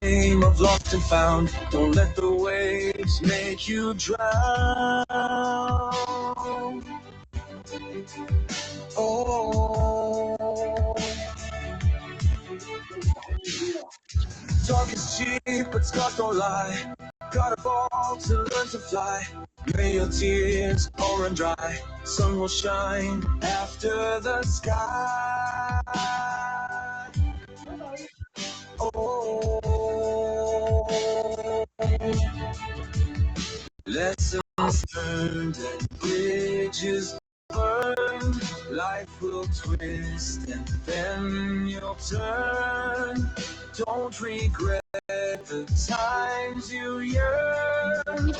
game of lost and found. Don't let the waves make you drown. Oh, talk is cheap, but scars don't lie. Gotta fall to learn to fly. May your tears all run dry. Sun will shine after the sky. Oh, lessons learned and bridges burned. Life will twist and then you'll turn. Don't regret the times you yearn.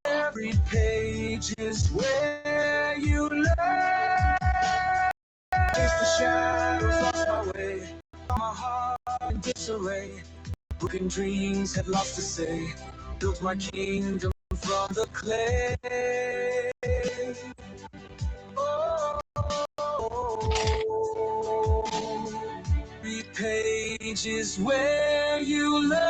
Every page is where you learn. Chase the shadows, lost my way. My heart in disarray. Broken dreams had lost to say. Built my kingdom from the clay. Oh, every page is where you learn.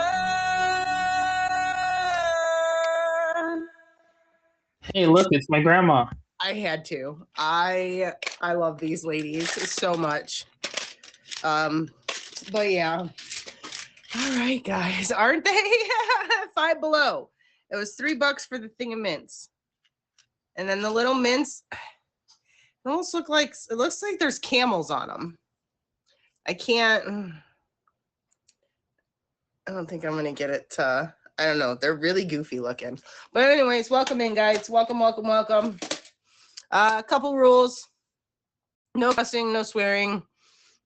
Hey, look, it's my grandma. I had to. I love these ladies so much. But yeah. All right, guys. Aren't they? Five Below. It was $3 for the thing of mints. And then the little mints, it almost looks like there's camels on them. I don't think I'm gonna get it to, I don't know. They're really goofy looking. But anyways, welcome in, guys. Welcome. A couple rules. No cussing, no swearing.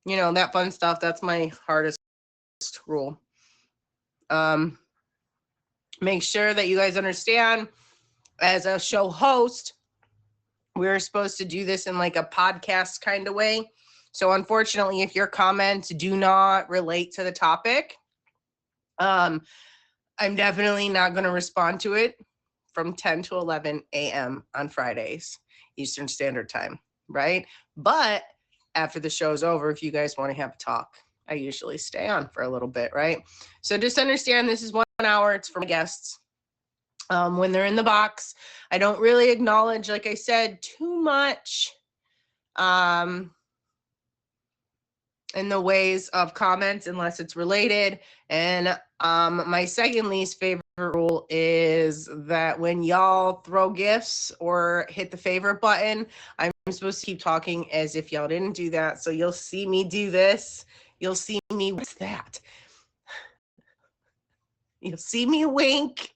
You know, that fun stuff. That's my hardest rule. Make sure that you guys understand, as a show host, we're supposed to do this in like a podcast kind of way. So unfortunately, if your comments do not relate to the topic, I'm definitely not going to respond to it from 10 to 11 a.m. on Fridays, Eastern Standard Time, right? But after the show's over, if you guys want to have a talk, I usually stay on for a little bit, right? So just understand this is 1 hour. It's for my guests. When they're in the box, I don't really acknowledge, like I said, too much in the ways of comments unless it's related. And my second least favorite rule is that when y'all throw gifts or hit the favorite button, I'm supposed to keep talking as if y'all didn't do that. So you'll see me do this. You'll see me, what's that? You'll see me wink.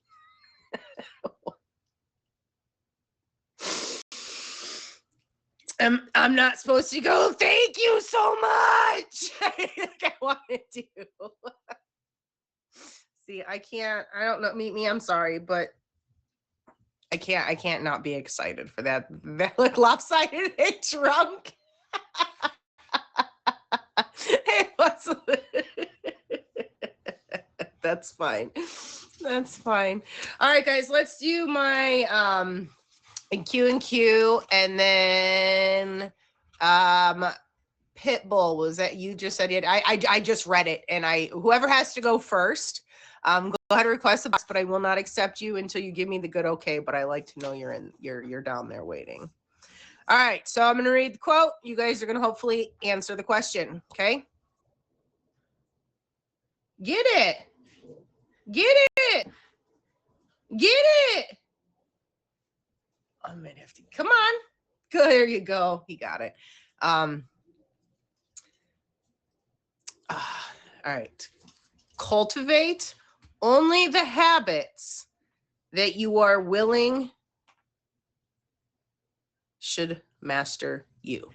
I'm not supposed to go, thank you so much. I want to do. See, I don't know, meet me, I'm sorry, but I can't not be excited for that. That look lopsided and drunk. It was. That's fine. That's fine. All right, guys, let's do my Q&Q, and then Pitbull, was that you just said it? I just read it, and whoever has to go first, go ahead and request the box, but I will not accept you until you give me the good okay, but I like to know you're down there waiting. All right, so I'm going to read the quote. You guys are going to hopefully answer the question, okay? Get it. Get it. Get it. I might have to, come on. Good, there you go. He got it. All right. Cultivate only the habits that you are willing should master you.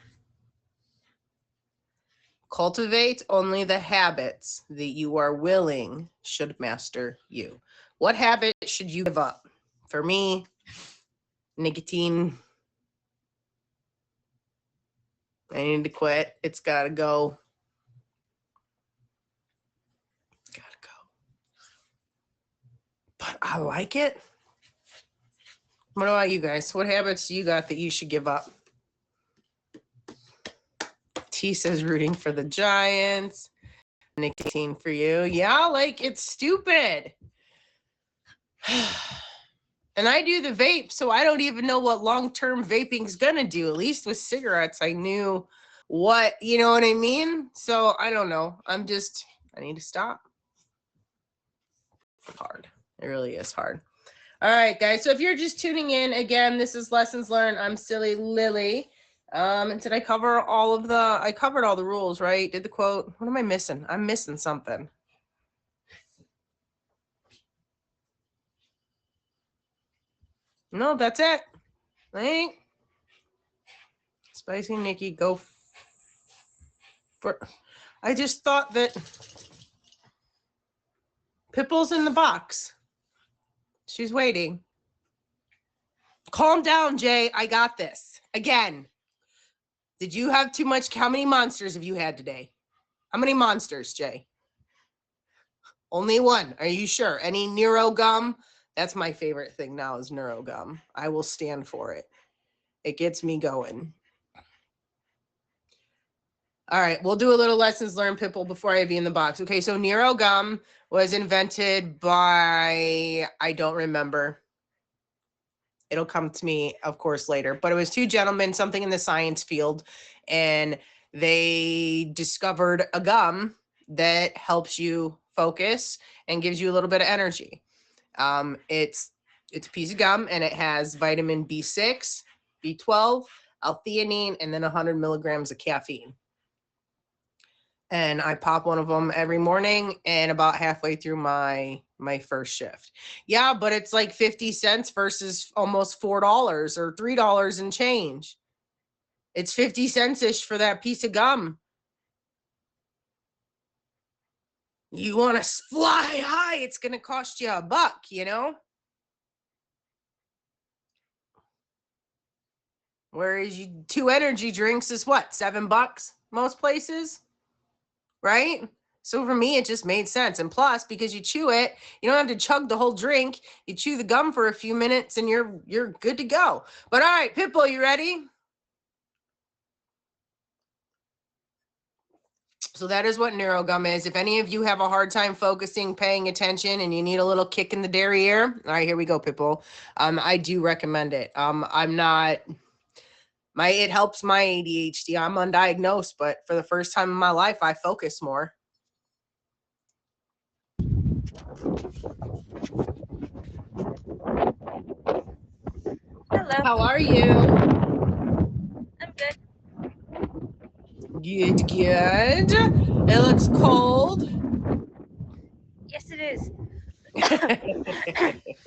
Cultivate only the habits that you are willing should master you. What habit should you give up? For me, nicotine. I need to quit. It's got to go. Got to go. But I like it. What about you guys? What habits do you got that you should give up? T says rooting for the Giants. nicotine for you. Yeah, like it's stupid. And I do the vape, so I don't even know what long-term vaping's gonna do. At least with cigarettes, I knew what, you know what I mean? So I don't know. I need to stop. It's hard. It really is hard. All right, guys. So if you're just tuning in, again, this is Lessons Learned. I'm Silly Lily. And did I cover I covered all the rules, right? Did the quote. What am I missing? I'm missing something. No, that's it. Right? Spicy Nikki, go for. I just thought that Pipple's in the box. She's waiting. Calm down, Jay. I got this. Again. Did you have too much? How many monsters have you had today? How many monsters, Jay? Only one. Are you sure? Any Neuro gum? That's my favorite thing now is Neuro gum. I will stand for it. It gets me going. All right, we'll do a little lessons learned, Pipple, before I be in the box. Okay, so Neuro gum was invented by, I don't remember. It'll come to me, of course, later. But it was two gentlemen, something in the science field, and they discovered a gum that helps you focus and gives you a little bit of energy. It's a piece of gum, and it has vitamin B6, B12, L-theanine, and then 100 milligrams of caffeine. And I pop one of them every morning and about halfway through my first shift. Yeah, but it's like 50 cents versus almost $4 or $3 and change. It's 50 cents-ish for that piece of gum. You want to fly high, it's going to cost you $1, you know? Whereas 2 energy drinks is what, $7 most places? Right? So for me, it just made sense. And plus, because you chew it, you don't have to chug the whole drink. You chew the gum for a few minutes and you're good to go. But all right, Pitbull, you ready? So that is what neurogum is. If any of you have a hard time focusing, paying attention, and you need a little kick in the derriere, all right, here we go, Pitbull. I do recommend it. I'm not... It helps my ADHD. I'm undiagnosed, but for the first time in my life, I focus more. Hello. How are you? I'm good. Good, good. It looks cold. Yes, it is.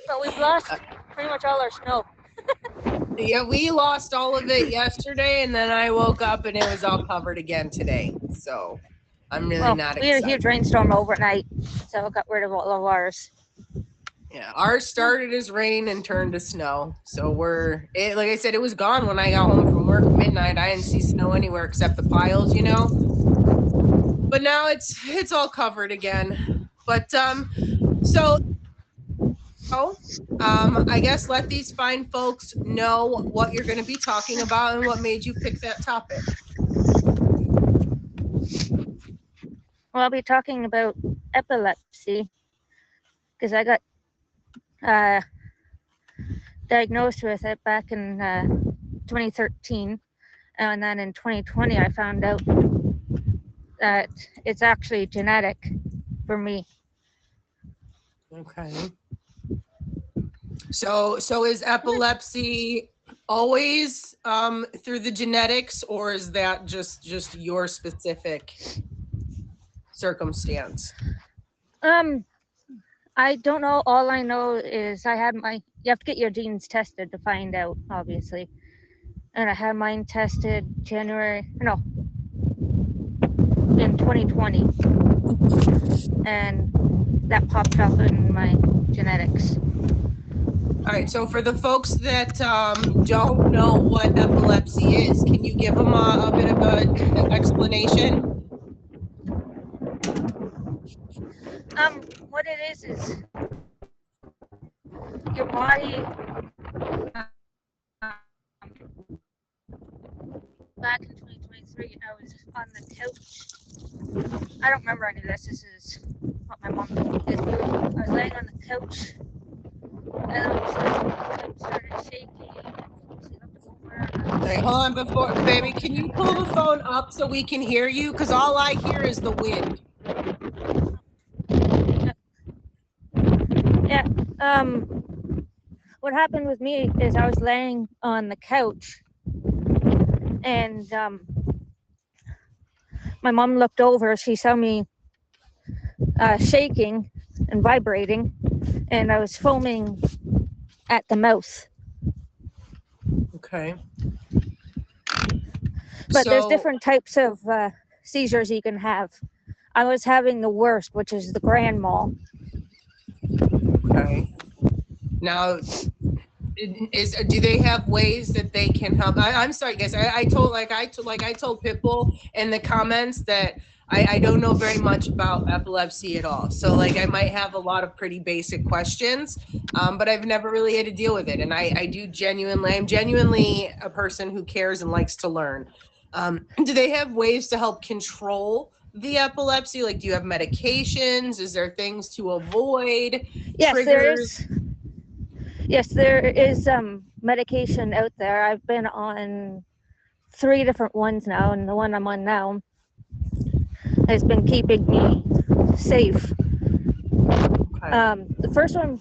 But we've lost pretty much all our snow. Yeah, we lost all of it yesterday, and then I woke up and it was all covered again today. So I'm really not We had a excited. huge rainstorm overnight, so it got rid of all of ours. Yeah, ours started as rain and turned to snow. So like I said, it was gone when I got home from work at midnight. I didn't see snow anywhere except the piles, you know. But now it's all covered again. But I guess let these fine folks know what you're going to be talking about and what made you pick that topic. Well, I'll be talking about epilepsy because I got diagnosed with it back in 2013, and then in 2020 I found out that it's actually genetic for me. Okay. So is epilepsy always through the genetics, or is that just your specific circumstance? I don't know. All I know is you have to get your genes tested to find out, obviously. And I had mine tested in 2020. And that popped up in my genetics. All right, so for the folks that don't know what epilepsy is, can you give them a bit of an explanation? What it is your body back in 2020 3 and I was on the couch. I don't remember any of this. This is what my mom did. I was laying on the couch and all of a sudden the couch started shaking. She looked over. Hey, hold on before, baby. Can you pull the phone up so we can hear you? Because all I hear is the wind. Yeah. What happened with me is I was laying on the couch and my mom looked over. She saw me shaking and vibrating, and I was foaming at the mouth. Okay. But there's So, different types of seizures you can have. I was having the worst, which is the grand mal. okay. Now, do they have ways that they can help? I'm sorry, guys. I told Pitbull in the comments that I don't know very much about epilepsy at all. So like I might have a lot of pretty basic questions, but I've never really had to deal with it. And I'm genuinely a person who cares and likes to learn. Do they have ways to help control the epilepsy? Like, do you have medications? Is there things to avoid? Yes, Triggers? there is. Yes, there is medication out there. I've been on 3 different ones now, and the one I'm on now has been keeping me safe. Okay. The first one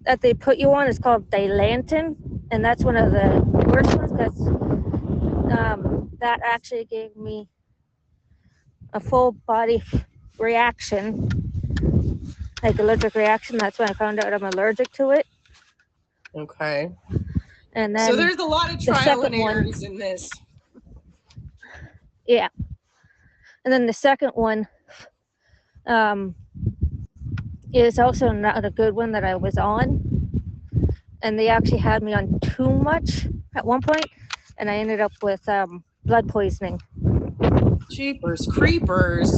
that they put you on is called Dilantin, and that's one of the worst ones because that actually gave me a full body reaction, like allergic reaction. That's when I found out I'm allergic to it. Okay. And then So there's a lot of trial and errors in this. Yeah. And then the second one is also not a good one that I was on. And they actually had me on too much at one point, and I ended up with blood poisoning. Jeepers creepers.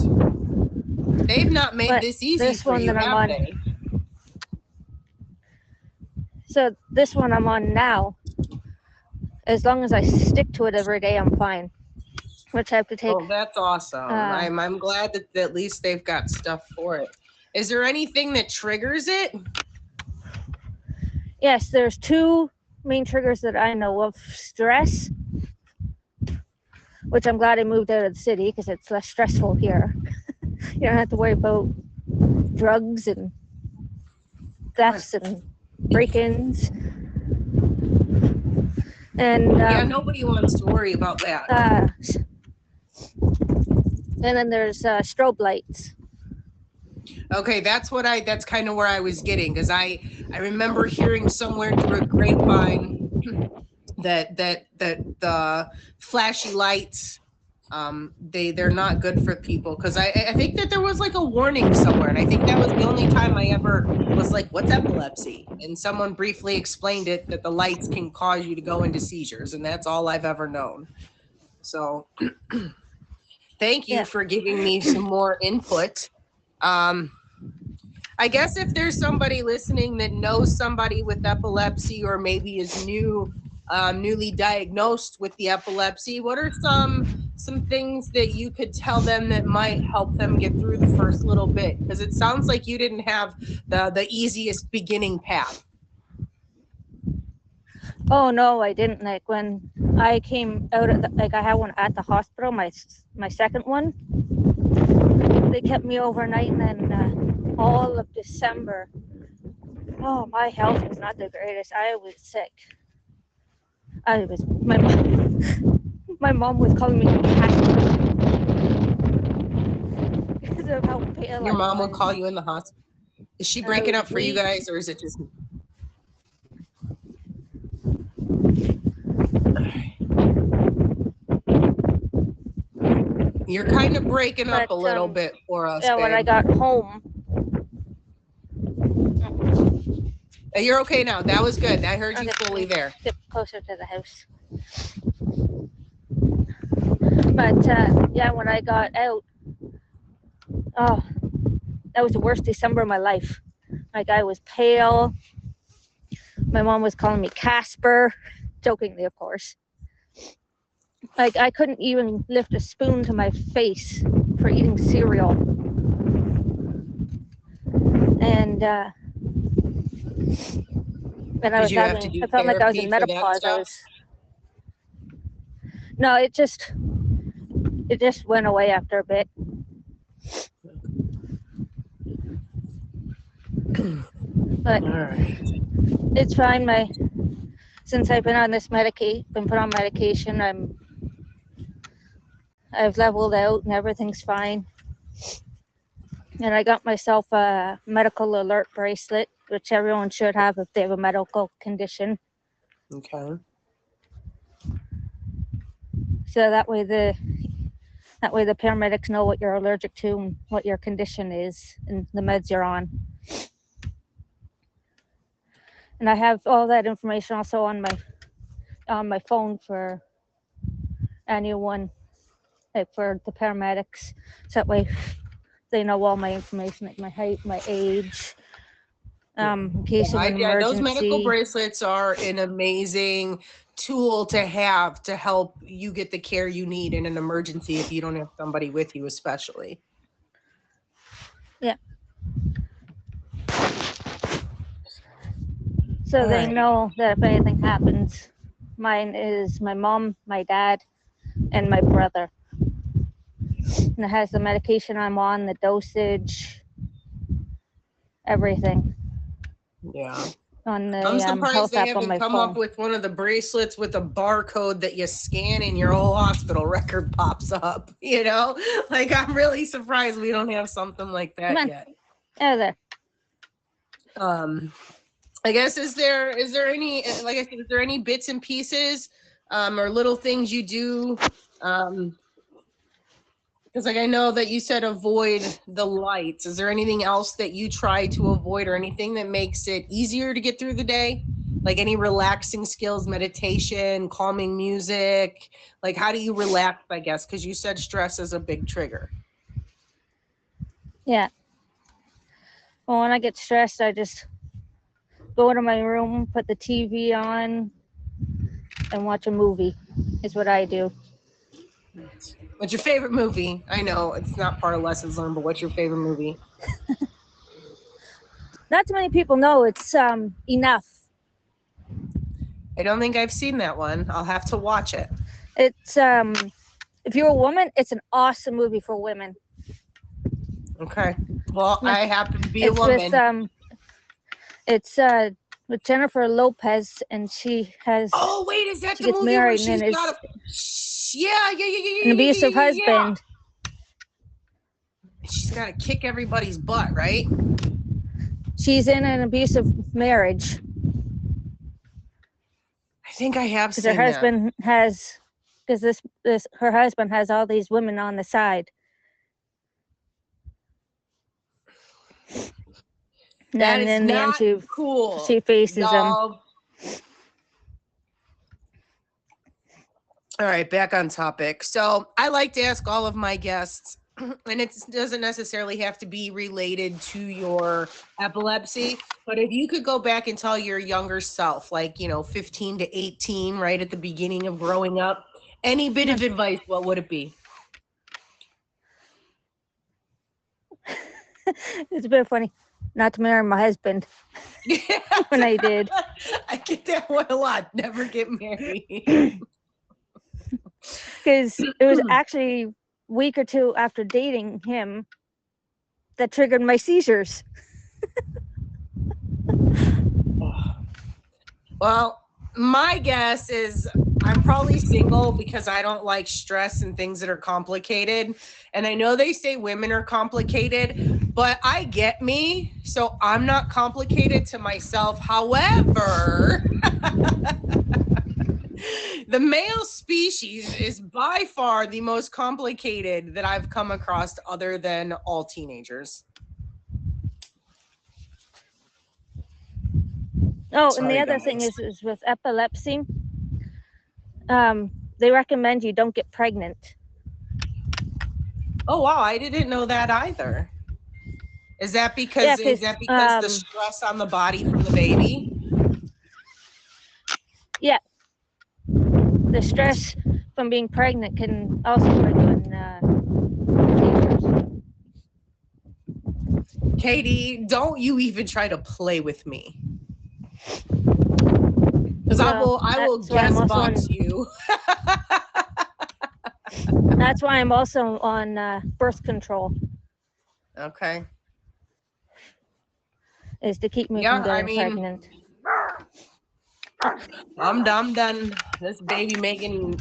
They've not made But this easy this for one you, that I'm have on, they? so this one I'm on now, as long as I stick to it every day, I'm fine. Which I have to take. Oh, that's awesome. I'm glad that at least they've got stuff for it. Is there anything that triggers it? Yes, there's 2 main triggers that I know of. Stress, which I'm glad I moved out of the city because it's less stressful here. You don't have to worry about drugs and thefts and break-ins. And Yeah, nobody wants to worry about that. And then there's strobe lights. Okay, that's kind of where I was getting, because I remember hearing somewhere through a grapevine that the flashy lights, they're not good for people, because I think that there was like a warning somewhere, and I think that was the only time I ever was like, what's epilepsy? And someone briefly explained it, that the lights can cause you to go into seizures, and that's all I've ever known. So thank you for giving me some more input. I guess if there's somebody listening that knows somebody with epilepsy, or maybe is newly diagnosed with the epilepsy, what are some things that you could tell them that might help them get through the first little bit? Because it sounds like you didn't have the easiest beginning path. Oh no, I didn't. Like when I came out of I had one at the hospital, my second one. They kept me overnight, and then all of December, oh, my health was not the greatest. I was sick. My mom was calling me because of how pale Your mom would was. call you in the hospital. Is she breaking up for you guys, or is it just? You're kind of breaking up a little bit for us. Yeah, babe. when I got home. You're okay now. That was good. I heard you fully there. Get closer to the house. But yeah, when I got out, oh, that was the worst December of my life. Like, I was pale. My mom was calling me Casper, jokingly, of course. Like, I couldn't even lift a spoon to my face for eating cereal. And when I Did was you have to having, do I felt like I was in therapy for that menopause. stuff? No, it just went away after a bit. But All right. it's fine. Since I've been on this been put on medication, I've leveled out and everything's fine. And I got myself a medical alert bracelet, which everyone should have if they have a medical condition. Okay. So that way the paramedics know what you're allergic to and what your condition is and the meds you're on. And I have all that information also on my phone for anyone, like for the paramedics. So that way they know all my information, like my height, my age, in case of an emergency. Those medical bracelets are an amazing tool to have to help you get the care you need in an emergency if you don't have somebody with you, especially. Yeah. So All they right. know that if anything happens, mine is my mom, my dad, and my brother. And it has the medication I'm on, the dosage, everything. Yeah. On the I'm surprised health they app on haven't my come phone. up with one of the bracelets with a barcode that you scan and your whole hospital record pops up. You know, like I'm really surprised we don't have something like that yet. Yeah, there. I guess is there any, like I said, is there any bits and pieces or little things you do? Because like I know that you said avoid the lights. Is there anything else that you try to avoid or anything that makes it easier to get through the day? Like any relaxing skills, meditation, calming music? Like how do you relax, I guess? Because you said stress is a big trigger. Yeah. Well, when I get stressed, I just go into my room, put the TV on, and watch a movie, is what I do. What's your favorite movie? I know it's not part of Lessons Learned, but what's your favorite movie? Not too many people know it's Enough. I don't think I've seen that one. I'll have to watch it. It's if you're a woman, it's an awesome movie for women. Okay. Well, I happen to be a woman. It's with Jennifer Lopez, and she has. Oh wait, is that she the gets movie where married she's and got a? Yeah. an abusive husband. She's got to kick everybody's butt, right? She's in an abusive marriage. I think I have Because seen her husband has, because her husband has all these women on the side. That and is in the not end, cool. she faces him. All right, back on topic. So I like to ask all of my guests, and it doesn't necessarily have to be related to your epilepsy, but if you could go back and tell your younger self, like, 15 to 18, right at the beginning of growing up, any bit of advice, what would it be? It's a bit funny not to marry my husband when I did. I get that one a lot. Never get married. Because it was actually a week or two after dating him that triggered my seizures. Well, my guess is I'm probably single because I don't like stress and things that are complicated. And I know they say women are complicated, but I get me. So I'm not complicated to myself. However, the male species is by far the most complicated that I've come across other than all teenagers. Oh, Sorry, and the other guys. thing is with epilepsy, they recommend you don't get pregnant. Oh wow, I didn't know that either. Is that because the stress on the body from the baby? Yeah, the stress from being pregnant can also put you in seizures. Katie, don't you even try to play with me. Because I will that's why I'm guest also box you. That's why I'm also on birth control, Okay. is to keep me Yeah, from getting pregnant. I'm done. This baby making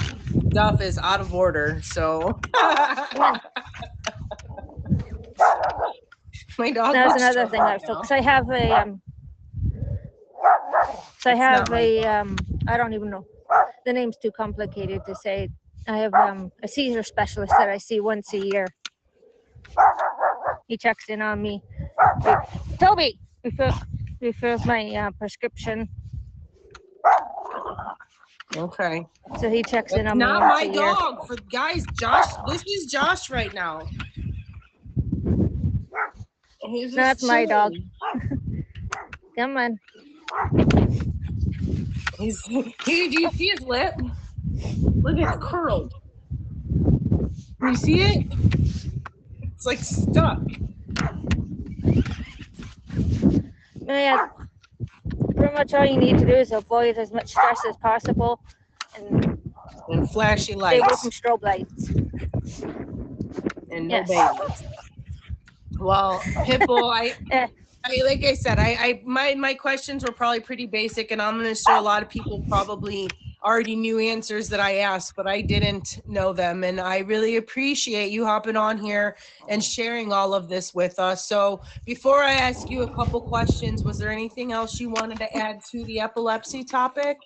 stuff is out of order. So my dog That's looks another stressed thing out I've told, now. because I have a It's not my I don't even know, the name's too complicated to say. I have a seizure specialist that I see once a year. He checks in on me. Toby refills my prescription. Okay. So he checks in It's on me not once my a year. dog. For guys, Josh, this is Josh right now. He's just That's my dog. chilling. Come on. Do you see his lip? Look, it's curled. You see it? It's like stuck. Yeah, pretty much all you need to do is avoid as much stress as possible and And flashy stay away lights. from strobe lights. And no Yes. babies. Well, Pitbull, Eh, like I said, my questions were probably pretty basic, and I'm sure a lot of people probably already knew answers that I asked, but I didn't know them. And I really appreciate you hopping on here and sharing all of this with us. So before I ask you a couple questions, was there anything else you wanted to add to the epilepsy topic?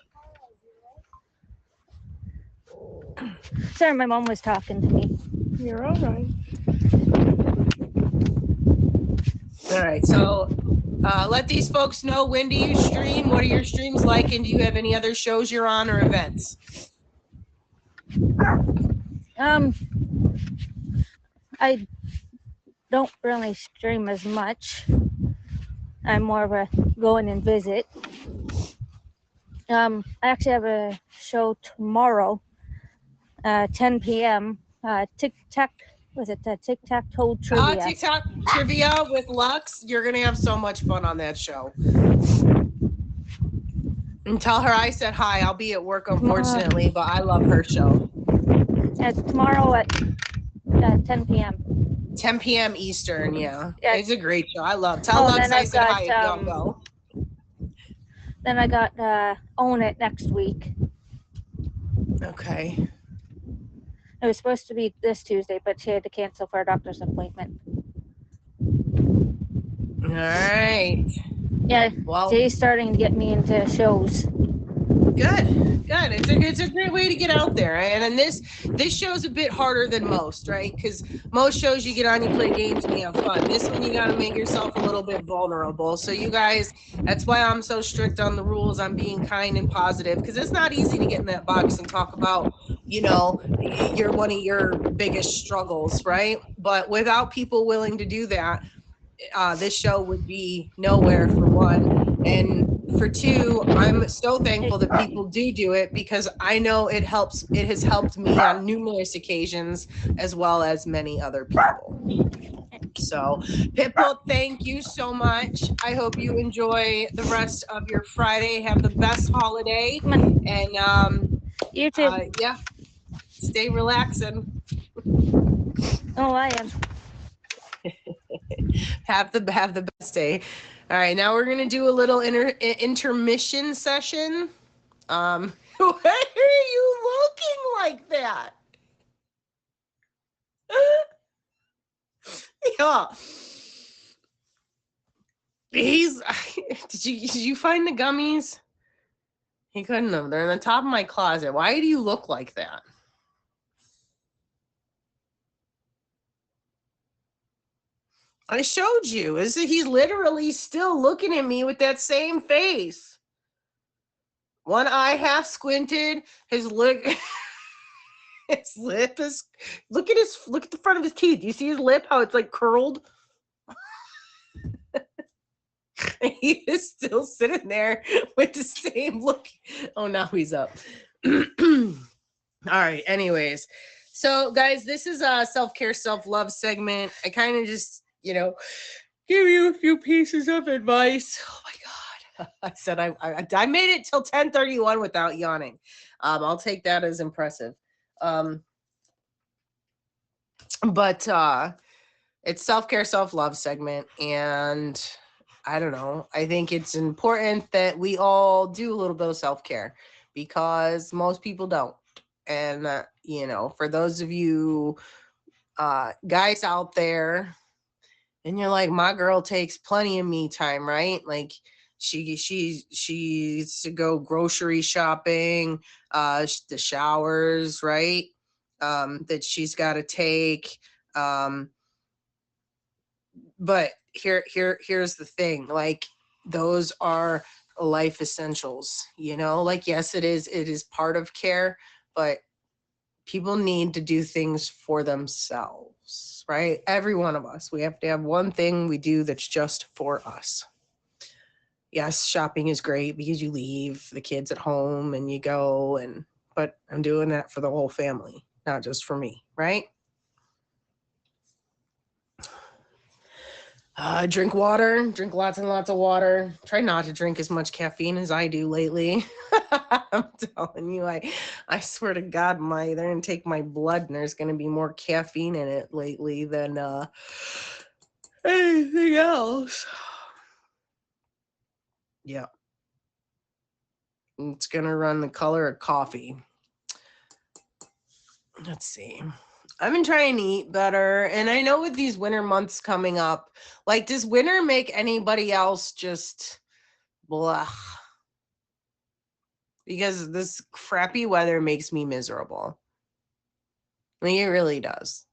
sorry, my mom was talking to me. You're all right. All right, so let these folks know, when do you stream? What are your streams like? And do you have any other shows you're on or events? I don't really stream as much. I'm more of a go in and visit. I actually have a show tomorrow, 10 p.m. Tic-tac-toe trivia. TikTok trivia with Lux. You're going to have so much fun on that show. And tell her I said hi. I'll be at work, unfortunately, but I love her show. Tomorrow at 10 p.m. 10 p.m. Eastern, yeah. Yeah. It's a great show. Tell Lux I said hi if y'all go. Then I got Own It next week. Okay. It was supposed to be this Tuesday, but she had to cancel for a doctor's appointment. All right. Yeah, well, Jay's starting to get me into shows. Good. It's a great way to get out there, and then this show's a bit harder than most, right? Because most shows you get on, you play games and you have fun. This one you got to make yourself a little bit vulnerable. So you guys, that's why I'm so strict on the rules. I'm being kind and positive, because it's not easy to get in that box and talk about, one of your biggest struggles, right? But without people willing to do that, this show would be nowhere, for one. And for two, I'm so thankful that people do it, because I know it has helped me on numerous occasions, as well as many other people. So Pitbull, thank you so much. I hope you enjoy the rest of your Friday. Have the best holiday. And you too. yeah, stay relaxing. Oh, I am. Have the best day. All right, now we're gonna do a little intermission session. Why are you looking like that? Yeah. Did you find the gummies? He couldn't have. They're in the top of my closet. Why do you look like that? I showed you. He's literally still looking at me with that same face. One eye half squinted. His lip is. Look at the front of his teeth. You see his lip? How it's like curled. He is still sitting there with the same look. Oh, now he's up. All right. Anyways, so guys, this is a self-care, self-love segment. I kind of just, give you a few pieces of advice. Oh my God. I said I made it till 10:31 without yawning. I'll take that as impressive. But it's self-care, self-love segment, and I don't know. I think it's important that we all do a little bit of self-care because most people don't. And for those of you guys out there, and you're like, my girl takes plenty of me time, right? Like she's to go grocery shopping, the showers, right? That she's got to take. But here's the thing, like those are life essentials, like yes, it is part of care, but people need to do things for themselves, right? Every one of us, we have to have one thing we do that's just for us. Yes, shopping is great because you leave the kids at home and you go, but I'm doing that for the whole family, not just for me, right? Drink water, drink lots and lots of water. Try not to drink as much caffeine as I do lately. I'm telling you, I swear to God, they're going to take my blood and there's going to be more caffeine in it lately than anything else. Yeah. It's going to run the color of coffee. Let's see. I've been trying to eat better, and I know with these winter months coming up, like, does winter make anybody else just blah? Because this crappy weather makes me miserable. Like, it really does.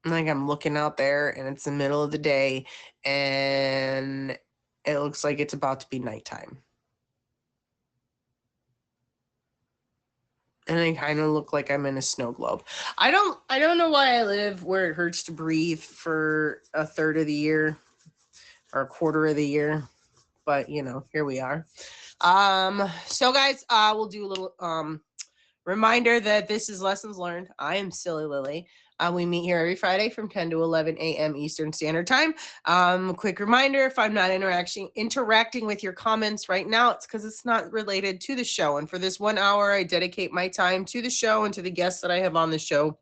Like, I'm looking out there, and it's the middle of the day, and it looks like it's about to be nighttime. And I kind of look like I'm in a snow globe. I don't know why I live where it hurts to breathe for a third of the year or a quarter of the year, but here we are. So guys, we'll do a little reminder that this is Lessons Learned. I am Silly Lily. We meet here every Friday from 10 to 11 a.m. Eastern Standard Time. Quick reminder, if I'm not interacting with your comments right now, it's because it's not related to the show. And for this 1 hour, I dedicate my time to the show and to the guests that I have on the show.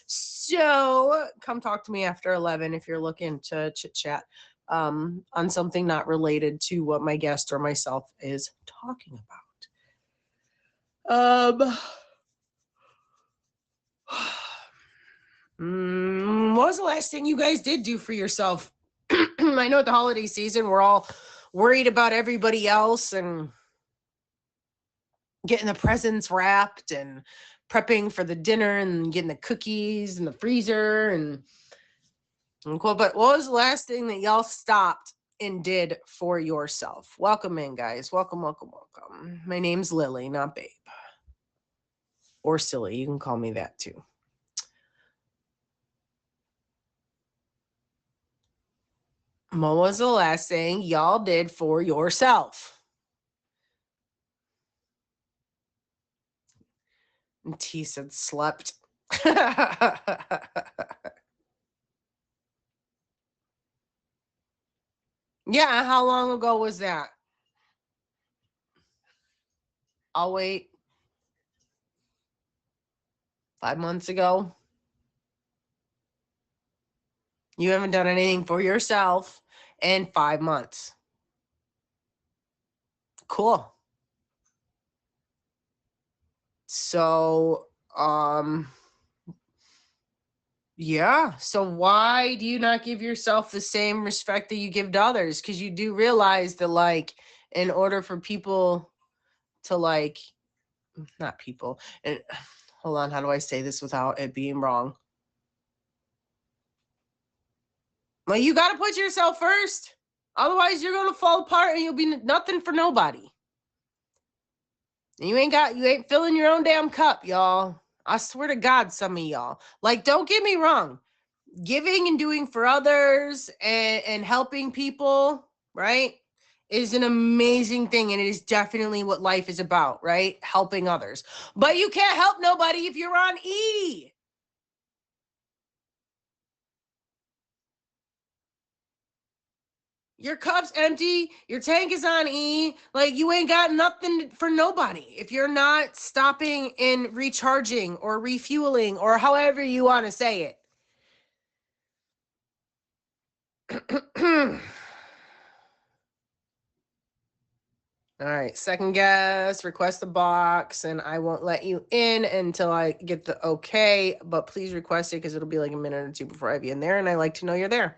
So come talk to me after 11 if you're looking to chit-chat on something not related to what my guest or myself is talking about. What was the last thing you guys did do for yourself? I know at the holiday season, we're all worried about everybody else and getting the presents wrapped and prepping for the dinner and getting the cookies in the freezer and cool. But what was the last thing that y'all stopped and did for yourself? Welcome in, guys. Welcome, welcome, welcome. My name's Lily, not Babe. Or Silly. You can call me that too. What was the last thing y'all did for yourself? And T said slept. Yeah, how long ago was that? I'll wait. 5 months ago? You haven't done anything for yourself in 5 months. Cool. So, yeah. So why do you not give yourself the same respect that you give to others? Because you do realize that, like, in order for people to, like, not people, and hold on, how do I say this without it being wrong? Well, you got to put yourself first. Otherwise, you're going to fall apart and you'll be nothing for nobody. You ain't filling your own damn cup, y'all. I swear to God, some of y'all. Like, don't get me wrong. Giving and doing for others and helping people, right, is an amazing thing, and it is definitely what life is about, right? Helping others. But you can't help nobody if you're on E. Your cup's empty, your tank is on E, like you ain't got nothing for nobody if you're not stopping and recharging or refueling or however you want to say it. All right, second guess, request a box, and I won't let you in until I get the okay, but please request it because it'll be like a minute or two before I be in there, and I like to know you're there.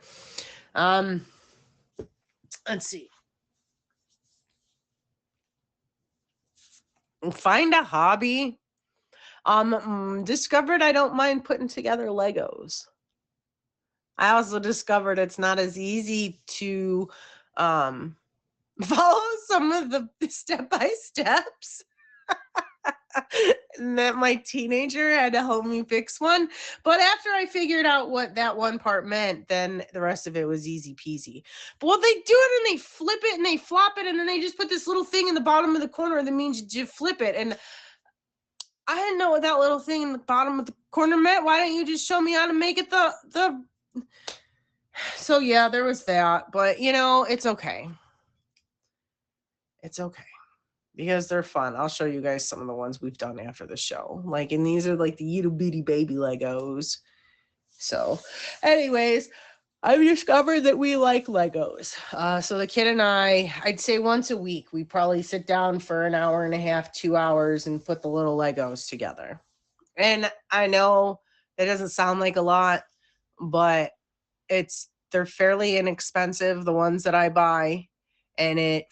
Let's see. Find a hobby. Discovered I don't mind putting together Legos. I also discovered it's not as easy to follow some of the step-by-steps. And that my teenager had to help me fix one. But after I figured out what that one part meant, then the rest of it was easy peasy. But what they do it and they flip it and they flop it and then they just put this little thing in the bottom of the corner that means you flip it. And I didn't know what that little thing in the bottom of the corner meant. Why don't you just show me how to make it the So yeah, there was that. But you know, it's okay. It's okay. Because they're fun. I'll show you guys some of the ones we've done after the show. Like, and these are like the itty bitty baby Legos. So, anyways, I've discovered that we like Legos. So the kid and I'd say once a week, we probably sit down for an hour and a half, 2 hours, and put the little Legos together. And I know it doesn't sound like a lot, but they're fairly inexpensive, the ones that I buy. And it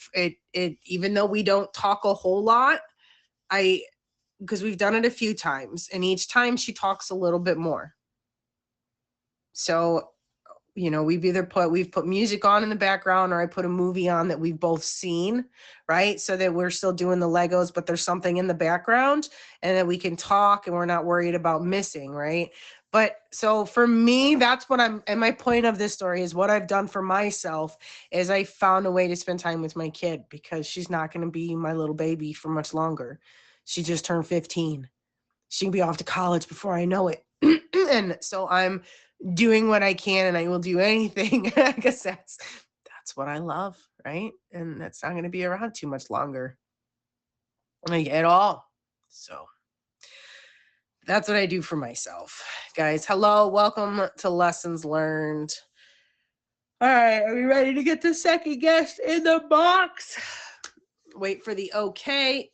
even though we don't talk a whole lot, because we've done it a few times, and each time she talks a little bit more. So, you know, we've put music on in the background, or I put a movie on that we've both seen, right? So that we're still doing the Legos, but there's something in the background and that we can talk and we're not worried about missing, right? But so for me, that's what and my point of this story is what I've done for myself is I found a way to spend time with my kid because she's not going to be my little baby for much longer. She just turned 15. She can be off to college before I know it. And so I'm doing what I can and I will do anything. I guess that's what I love, right? And that's not going to be around too much longer. Like at all. So that's what I do for myself. Guys, hello, welcome to Lessons Learned. All right, are we ready to get the second guest in the box? Wait for the okay.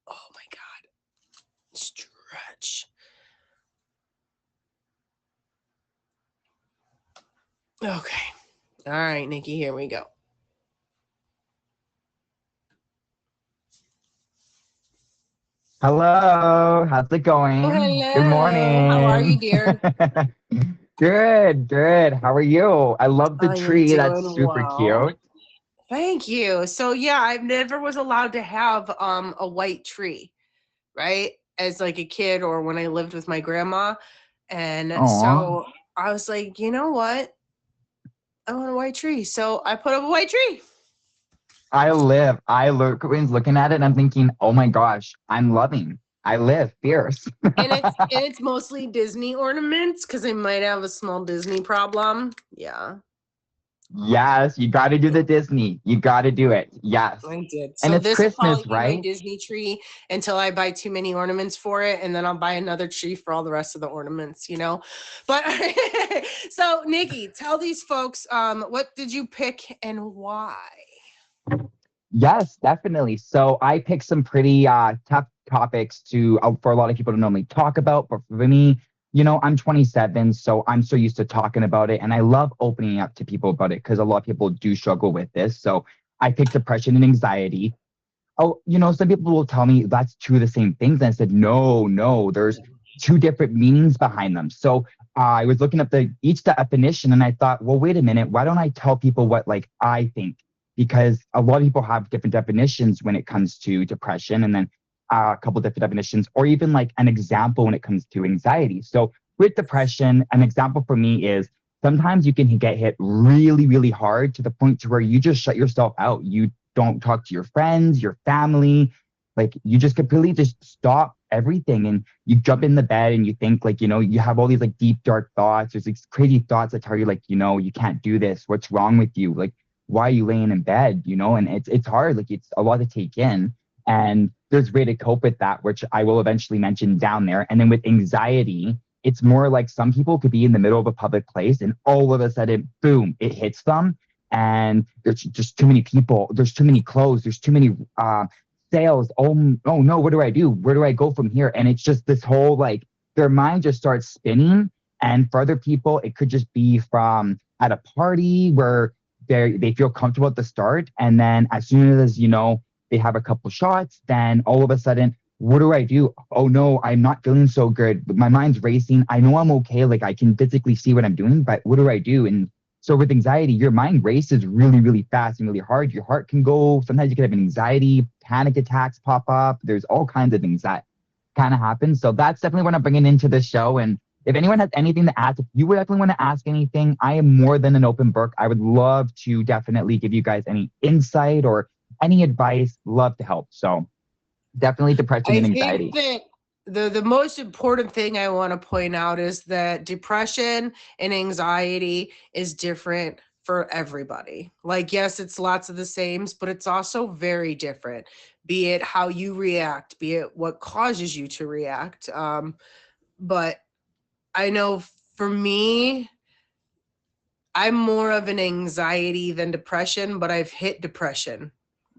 Oh my God. Stretch. Okay. All right, Nikki, here we go. Hello, how's it going? Oh, hello. Good morning. How are you, dear? Good. How are you? I love the I am tree. That's doing super well. cute. Thank you. So yeah, I never was allowed to have a white tree, right? As like a kid or when I lived with my grandma. And Aw. so I was like, you know what? I want a white tree. So I put up a white tree. I Queen's looking at it and I'm thinking, oh my gosh, I live fierce. And it's mostly Disney ornaments because I might have a small Disney problem. Yeah. Yes, you got to do the Disney. You got to do it. Yes. I did. And So it's this will probably Christmas, be my right? Disney tree until I buy too many ornaments for it, and then I'll buy another tree for all the rest of the ornaments, you know? But so Nikki, tell these folks, what did you pick and why? Yes, definitely. So I picked some pretty tough topics for a lot of people to normally talk about, but for me, I'm 27, so I'm so used to talking about it, and I love opening up to people about it because a lot of people do struggle with this. So I picked depression and anxiety. Oh, some people will tell me that's two of the same things, and I said, no, there's two different meanings behind them. So I was looking up each definition, and I thought, well, wait a minute, why don't I tell people what I think? Because a lot of people have different definitions when it comes to depression, and then a couple different definitions, or even like an example when it comes to anxiety. So with depression, an example for me is sometimes you can get hit really, really hard to the point to where you just shut yourself out. You don't talk to your friends, your family, like you just completely just stop everything and you jump in the bed and you think like, you have all these like deep, dark thoughts. There's these crazy thoughts that tell you like, you can't do this. What's wrong with you? Like, why are you laying in bed? And it's hard. Like it's a lot to take in. And there's a way to cope with that, which I will eventually mention down there. And then with anxiety, it's more like some people could be in the middle of a public place and all of a sudden, boom, it hits them. And there's just too many people. There's too many clothes. There's too many sales. Oh no, what do I do? Where do I go from here? And it's just this whole like their mind just starts spinning. And for other people, it could just be from at a party where they feel comfortable at the start. And then as soon as, they have a couple shots, then all of a sudden, what do I do? Oh no, I'm not feeling so good. My mind's racing. I know I'm okay. Like I can physically see what I'm doing, but what do I do? And so with anxiety, your mind races really, really fast and really hard. Your heart can go. Sometimes you can have anxiety, panic attacks pop up. There's all kinds of things that kind of happen. So that's definitely what I'm bringing into the show. And if anyone has anything to ask, if you would definitely want to ask anything, I am more than an open book. I would love to definitely give you guys any insight or any advice. Love to help. So definitely depression and anxiety. I think that the most important thing I want to point out is that depression and anxiety is different for everybody. Like, yes, it's lots of the same, but it's also very different, be it how you react, be it what causes you to react. But I know for me, I'm more of an anxiety than depression, but I've hit depression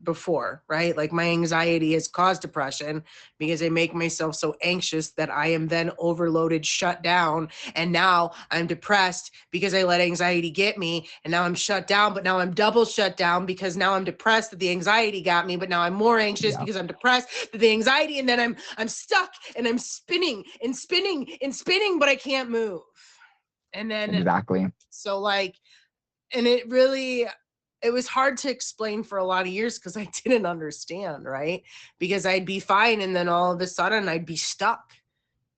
before, right? Like my anxiety has caused depression because I make myself so anxious that I am then overloaded, shut down. And now I'm depressed because I let anxiety get me. And now I'm shut down, but now I'm double shut down because now I'm depressed that the anxiety got me, but now I'm more anxious because I'm depressed that the anxiety. And then I'm stuck and I'm spinning and spinning and spinning, but I can't move. And then Exactly. so like, and it was hard to explain for a lot of years because I didn't understand, right? Because I'd be fine and then all of a sudden I'd be stuck.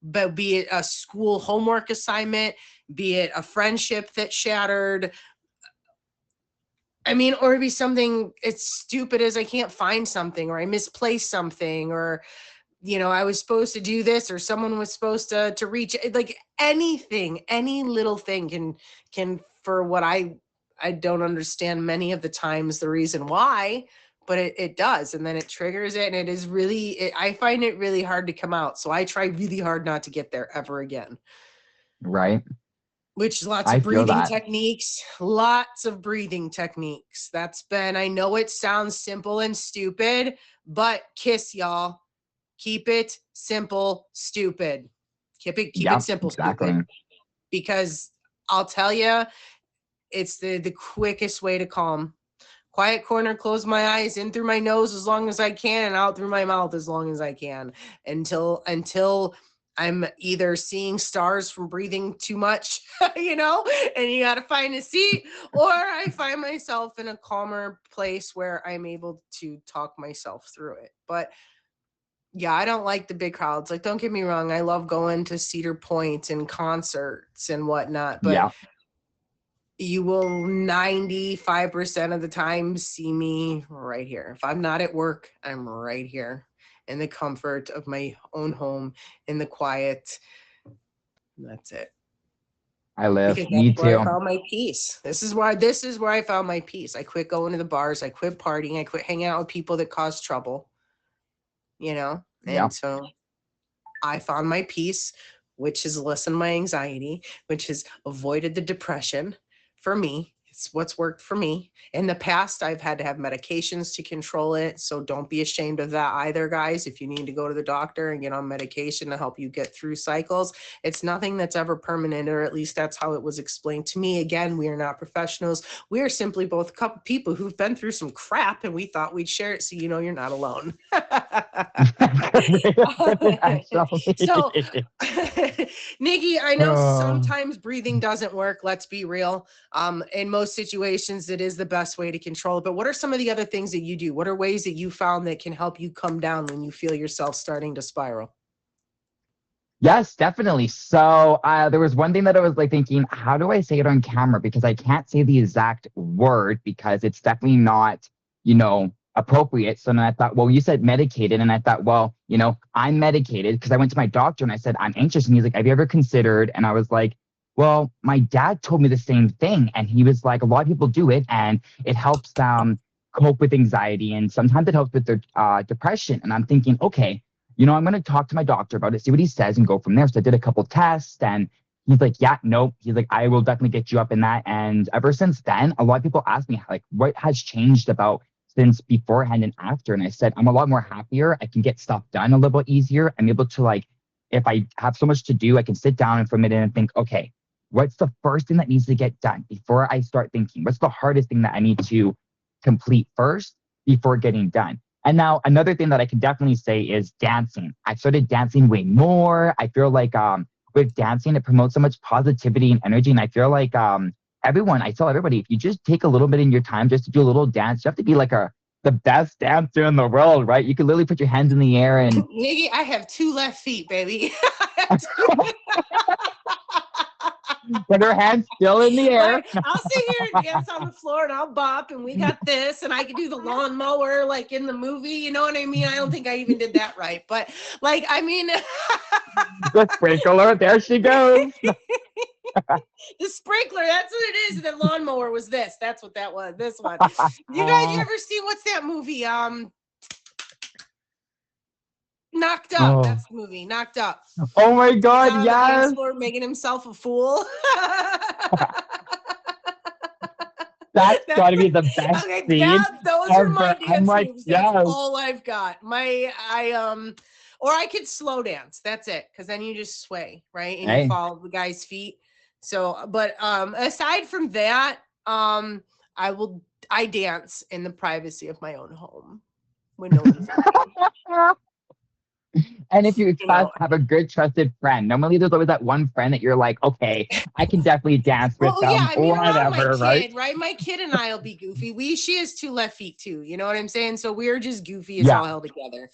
But be it a school homework assignment, be it a friendship that shattered, I mean, or it'd be something as stupid as I can't find something or I misplaced something or, I was supposed to do this or someone was supposed to reach, like anything, any little thing can for what I don't understand many of the times the reason why, but it does. And then it triggers it. And it is really, I find it really hard to come out. So I try really hard not to get there ever again. Right. Which lots I of feel breathing that. techniques, lots of breathing techniques. I know it sounds simple and stupid, but KISS, y'all. Keep it simple, stupid. Keep it simple, exactly. stupid. Because I'll tell you, it's the quickest way to calm. Quiet corner, close my eyes, in through my nose as long as I can, and out through my mouth as long as I can, until I'm either seeing stars from breathing too much, and you got to find a seat, or I find myself in a calmer place where I'm able to talk myself through it. But yeah, I don't like the big crowds. Like, don't get me wrong. I love going to Cedar Point and concerts and whatnot, but you will 95% of the time see me right here. If I'm not at work, I'm right here in the comfort of my own home, in the quiet. And that's it. I live. Because Me that's where too. I found my peace. This is where I found my peace. I quit going to the bars. I quit partying. I quit hanging out with people that cause trouble. And so I found my peace, which has lessened my anxiety, which has avoided the depression for me. It's what's worked for me. In the past, I've had to have medications to control it. So don't be ashamed of that either, guys. If you need to go to the doctor and get on medication to help you get through cycles, it's nothing that's ever permanent, or at least that's how it was explained to me. Again, we are not professionals. We are simply both a couple people who've been through some crap, and we thought we'd share it so you're not alone. So, Nikki, I know sometimes breathing doesn't work. Let's be real. In most situations, it is the best way to control it. But what are some of the other things that you do? What are ways that you found that can help you come down when you feel yourself starting to spiral? Yes, definitely. So there was one thing that I was like thinking, how do I say it on camera? Because I can't say the exact word because it's definitely not, appropriate. So then I thought, well, you said medicated. And I thought, well, I'm medicated because I went to my doctor and I said, I'm anxious. And he's like, have you ever considered? And I was like, well, my dad told me the same thing. And he was like, a lot of people do it and it helps them cope with anxiety. And sometimes it helps with their depression. And I'm thinking, okay, I'm going to talk to my doctor about it, see what he says, and go from there. So I did a couple tests, and he's like, yeah, nope. He's like, I will definitely get you up in that. And ever since then, a lot of people ask me, like, what has changed about since beforehand and after? And I said, I'm a lot more happier. I can get stuff done a little bit easier. I'm able to, like, if I have so much to do, I can sit down and for a minute and think, okay, what's the first thing that needs to get done before I start thinking? What's the hardest thing that I need to complete first before getting done? And now another thing that I can definitely say is dancing. I started dancing way more. I feel like with dancing, it promotes so much positivity and energy. And I feel like I tell everybody, if you just take a little bit in your time just to do a little dance, you have to be like the best dancer in the world, right? You can literally put your hands in the air and Nigga, I have 2 left feet, baby. put her hands still in the air. I'll sit here and dance on the floor and I'll bop and we got this and I can do the lawnmower like in the movie, you know what I mean? I don't think I even did that right, but like, I mean, The sprinkler, there she goes. the sprinkler, that's what it is. The lawnmower was this. That's what that was. This one. You ever see, what's that movie? Knocked Up. Oh. That's the movie. Knocked Up. Oh my God, On the yes. dance floor making himself a fool. That's got to be the best Okay, scene those ever. are my I'm dance like, moves. That's yes. all I've got. Or I could slow dance. That's it. Because then you just sway, right? And you follow the guy's feet. So, but aside from that, I dance in the privacy of my own home when no one's looking. And if you have a good trusted friend, normally there's always that one friend that you're like, okay, I can definitely dance with them, yeah, I mean, around my whatever, right? kid, right? My kid and I will be goofy. She has 2 left feet too. You know what I'm saying? So we're just goofy as all hell together.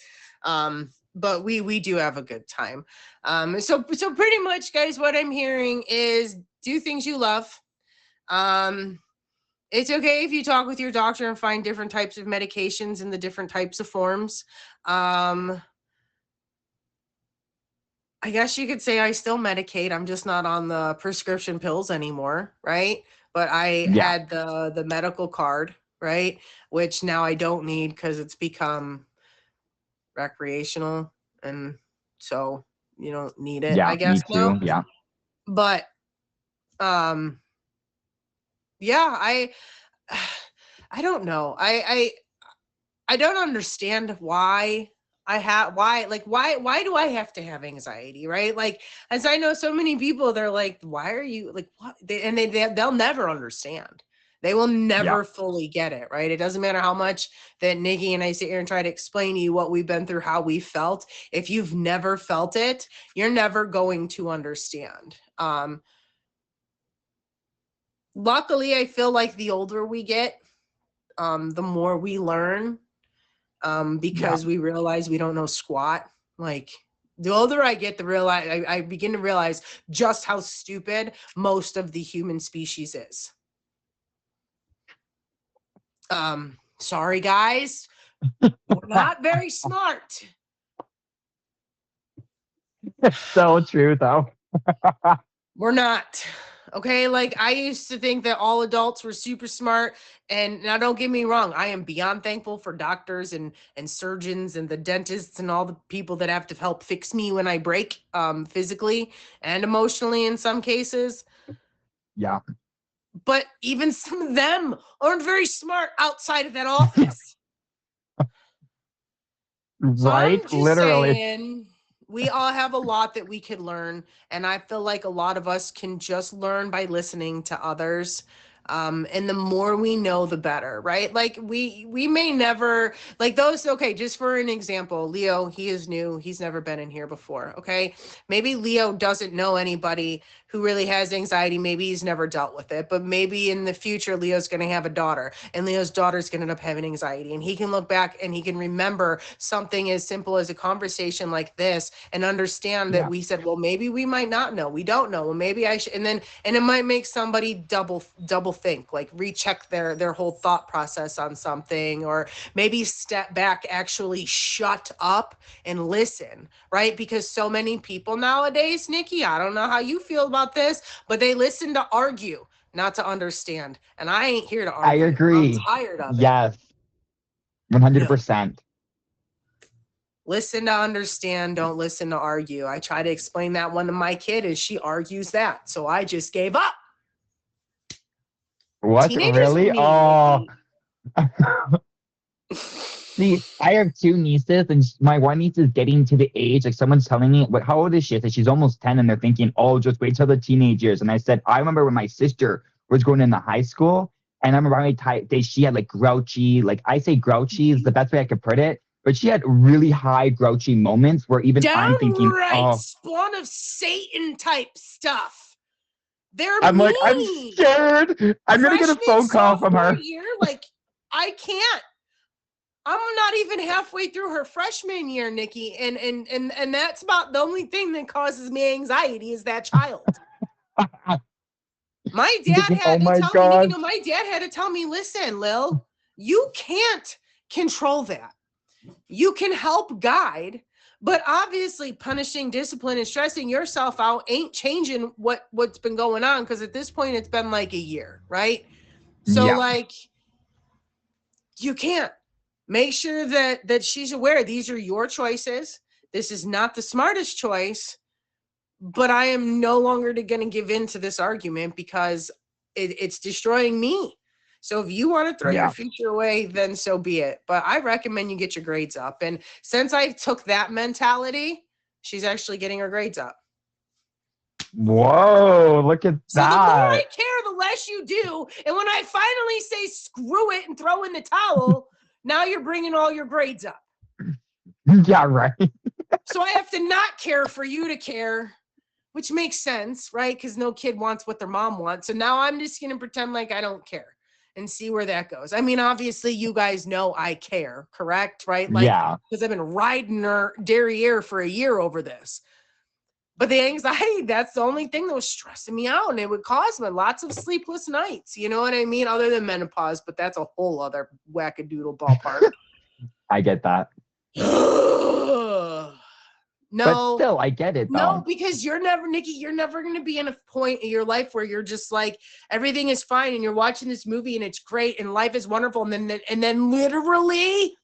But we do have a good time. So pretty much, guys, what I'm hearing is do things you love. It's okay if you talk with your doctor and find different types of medications in the different types of forms. I guess you could say I still medicate. I'm just not on the prescription pills anymore, right? But I had the medical card, right? Which now I don't need because it's become recreational. And so you don't need it, I guess. Me too. No. Yeah. But I don't know. I don't understand why why do I have to have anxiety, right? Like, as I know so many people, they're like, why are you like, what? They'll never understand. They will never fully get it, right? It doesn't matter how much that Nikki and I sit here and try to explain to you what we've been through, how we felt. If you've never felt it, you're never going to understand. Luckily, I feel like the older we get, the more we learn. Because we realize we don't know squat. Like, the older I get, I begin to realize just how stupid most of the human species is. Sorry, guys. We're not very smart. So true, though. We're not. Okay, like I used to think that all adults were super smart, and now don't get me wrong, I am beyond thankful for doctors and surgeons and the dentists and all the people that have to help fix me when I break, physically and emotionally in some cases. Yeah. But even some of them aren't very smart outside of that office. So I'm Right? just Literally. saying, we all have a lot that we could learn, and I feel like a lot of us can just learn by listening to others. And the more we know, the better, right? Like we may never like those. Okay, just for an example, Leo, he is new. He's never been in here before. Okay, maybe Leo doesn't know anybody who really has anxiety. Maybe he's never dealt with it, but maybe in the future, Leo's going to have a daughter, and Leo's daughter's going to end up having anxiety, and he can look back and he can remember something as simple as a conversation like this and understand that we said, well, maybe we might not know. We don't know. Well, maybe I should, and it might make somebody double think, like recheck their whole thought process on something, or maybe step back, actually shut up and listen, right? Because so many people nowadays, Nikki, I don't know how you feel about this, but they listen to argue, not to understand. And I ain't here to argue. I agree. I'm tired of it. Yes. 100%. Listen to understand, don't listen to argue. I try to explain that one to my kid and she argues that. So I just gave up. What? Teenagers Really? are mean, Oh. See, I have two nieces, and my one niece is getting to the age, like someone's telling me, how old is she? I said, she's almost 10, and they're thinking, oh, just wait till the teenage years. And I said, I remember when my sister was going into high school, and I remember how many days she had like grouchy, like I say grouchy is the best way I could put it, but she had really high grouchy moments where even I'm thinking, oh, spawn of Satan type stuff. I'm like, I'm scared. I'm going to get a phone call from her. Year, like, I can't. I'm not even halfway through her freshman year, Nikki, and that's about the only thing that causes me anxiety is that child. My dad had to tell me, Nikki, my dad had to tell me, listen, Lil, you can't control that. You can help guide, but obviously punishing, discipline, and stressing yourself out ain't changing what's been going on, because at this point it's been like a year, right? So like, you can't. Make sure that she's aware these are your choices. This is not the smartest choice, but I am no longer going to give in to this argument because it's destroying me. So if you want to throw your future away, then so be it. But I recommend you get your grades up. And since I took that mentality, she's actually getting her grades up. Whoa, look at that. So the more I care, the less you do. And when I finally say screw it and throw in the towel, now you're bringing all your grades up. Yeah, right. So I have to not care for you to care, which makes sense, right? Because no kid wants what their mom wants. So now I'm just going to pretend like I don't care and see where that goes. I mean, obviously, you guys know I care, correct? Right? Like, because I've been riding her derriere for a year over this. But the anxiety, that's the only thing that was stressing me out. And it would cause me lots of sleepless nights. You know what I mean? Other than menopause, but that's a whole other wackadoodle ballpark. I get that. No. But still, I get it, though. No, because you're never, Nikki, you're never going to be in a point in your life where you're just like, everything is fine and you're watching this movie and it's great and life is wonderful. And then literally,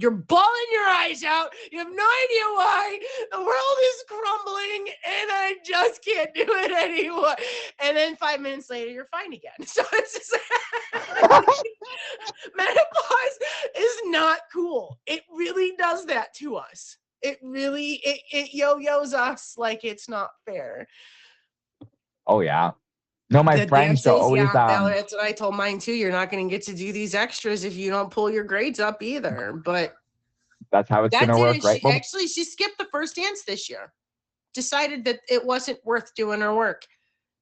you're bawling your eyes out. You have no idea why. The world is crumbling and I just can't do it anymore. And then 5 minutes later, you're fine again. So it's just menopause is not cool. It really does that to us. It really, it yo-yos us like it's not fair. Oh, yeah. No, my friends are always... that's what I told mine too. You're not going to get to do these extras if you don't pull your grades up either. But that's how it's going to work, right? She skipped the first dance this year. Decided that it wasn't worth doing her work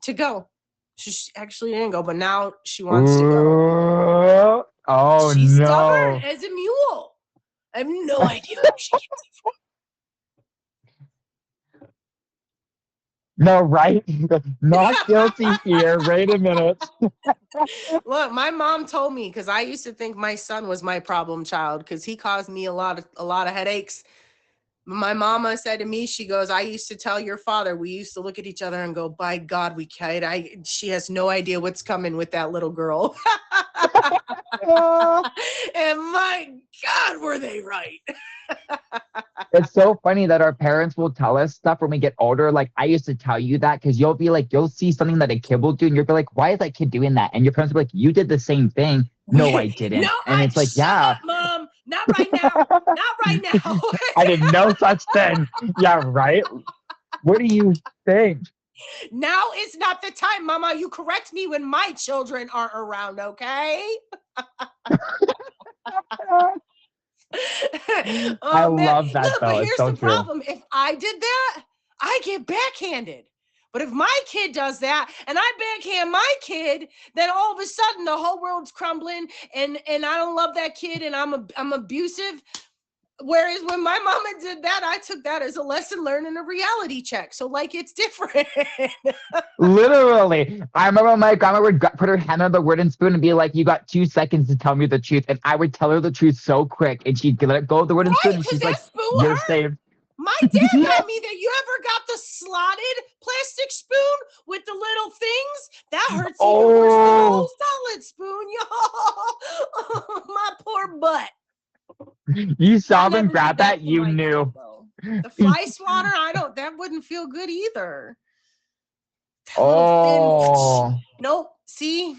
to go. She actually didn't go, but now she wants to go. Oh, She's no. stubborn as a mule. I have no idea where she gets it from. No, right? Not guilty here. Wait a minute. Look, my mom told me, because I used to think my son was my problem child because he caused me a lot of headaches. My mama said to me, she goes, I used to tell your father, we used to look at each other and go, by God, we can't. She has no idea what's coming with that little girl. And my God, were they right? It's so funny that our parents will tell us stuff when we get older. Like, I used to tell you that because you'll be like, you'll see something that a kid will do and you'll be like, why is that kid doing that? And your parents will be like, you did the same thing. No, I didn't. No, and it's like, up, Mom, not right now. Not right now. I did no such thing. Yeah, right? What do you think? Now is not the time, Mama. You correct me when my children are around, okay? I Oh man, love that look, but though. It's here's so the true. problem. If I did that, I get backhanded. But if my kid does that and I backhand my kid, then all of a sudden the whole world's crumbling and I don't love that kid and I'm abusive. Whereas when my mama did that, I took that as a lesson learned and a reality check. So like it's different. Literally. I remember my grandma would put her hand on the wooden spoon and be like, you got 2 seconds to tell me the truth. And I would tell her the truth so quick. And she'd let go of the wooden Right, spoon and because she's like, that spoon you're hurt. saved. My dad got me that. You ever got the slotted plastic spoon with the little things? That hurts even worse than the whole solid spoon, y'all. My poor butt. You saw I them never grab did that that, to you my knew. kid, though. The fly swatter, that wouldn't feel good either. That little thin. Nope. See?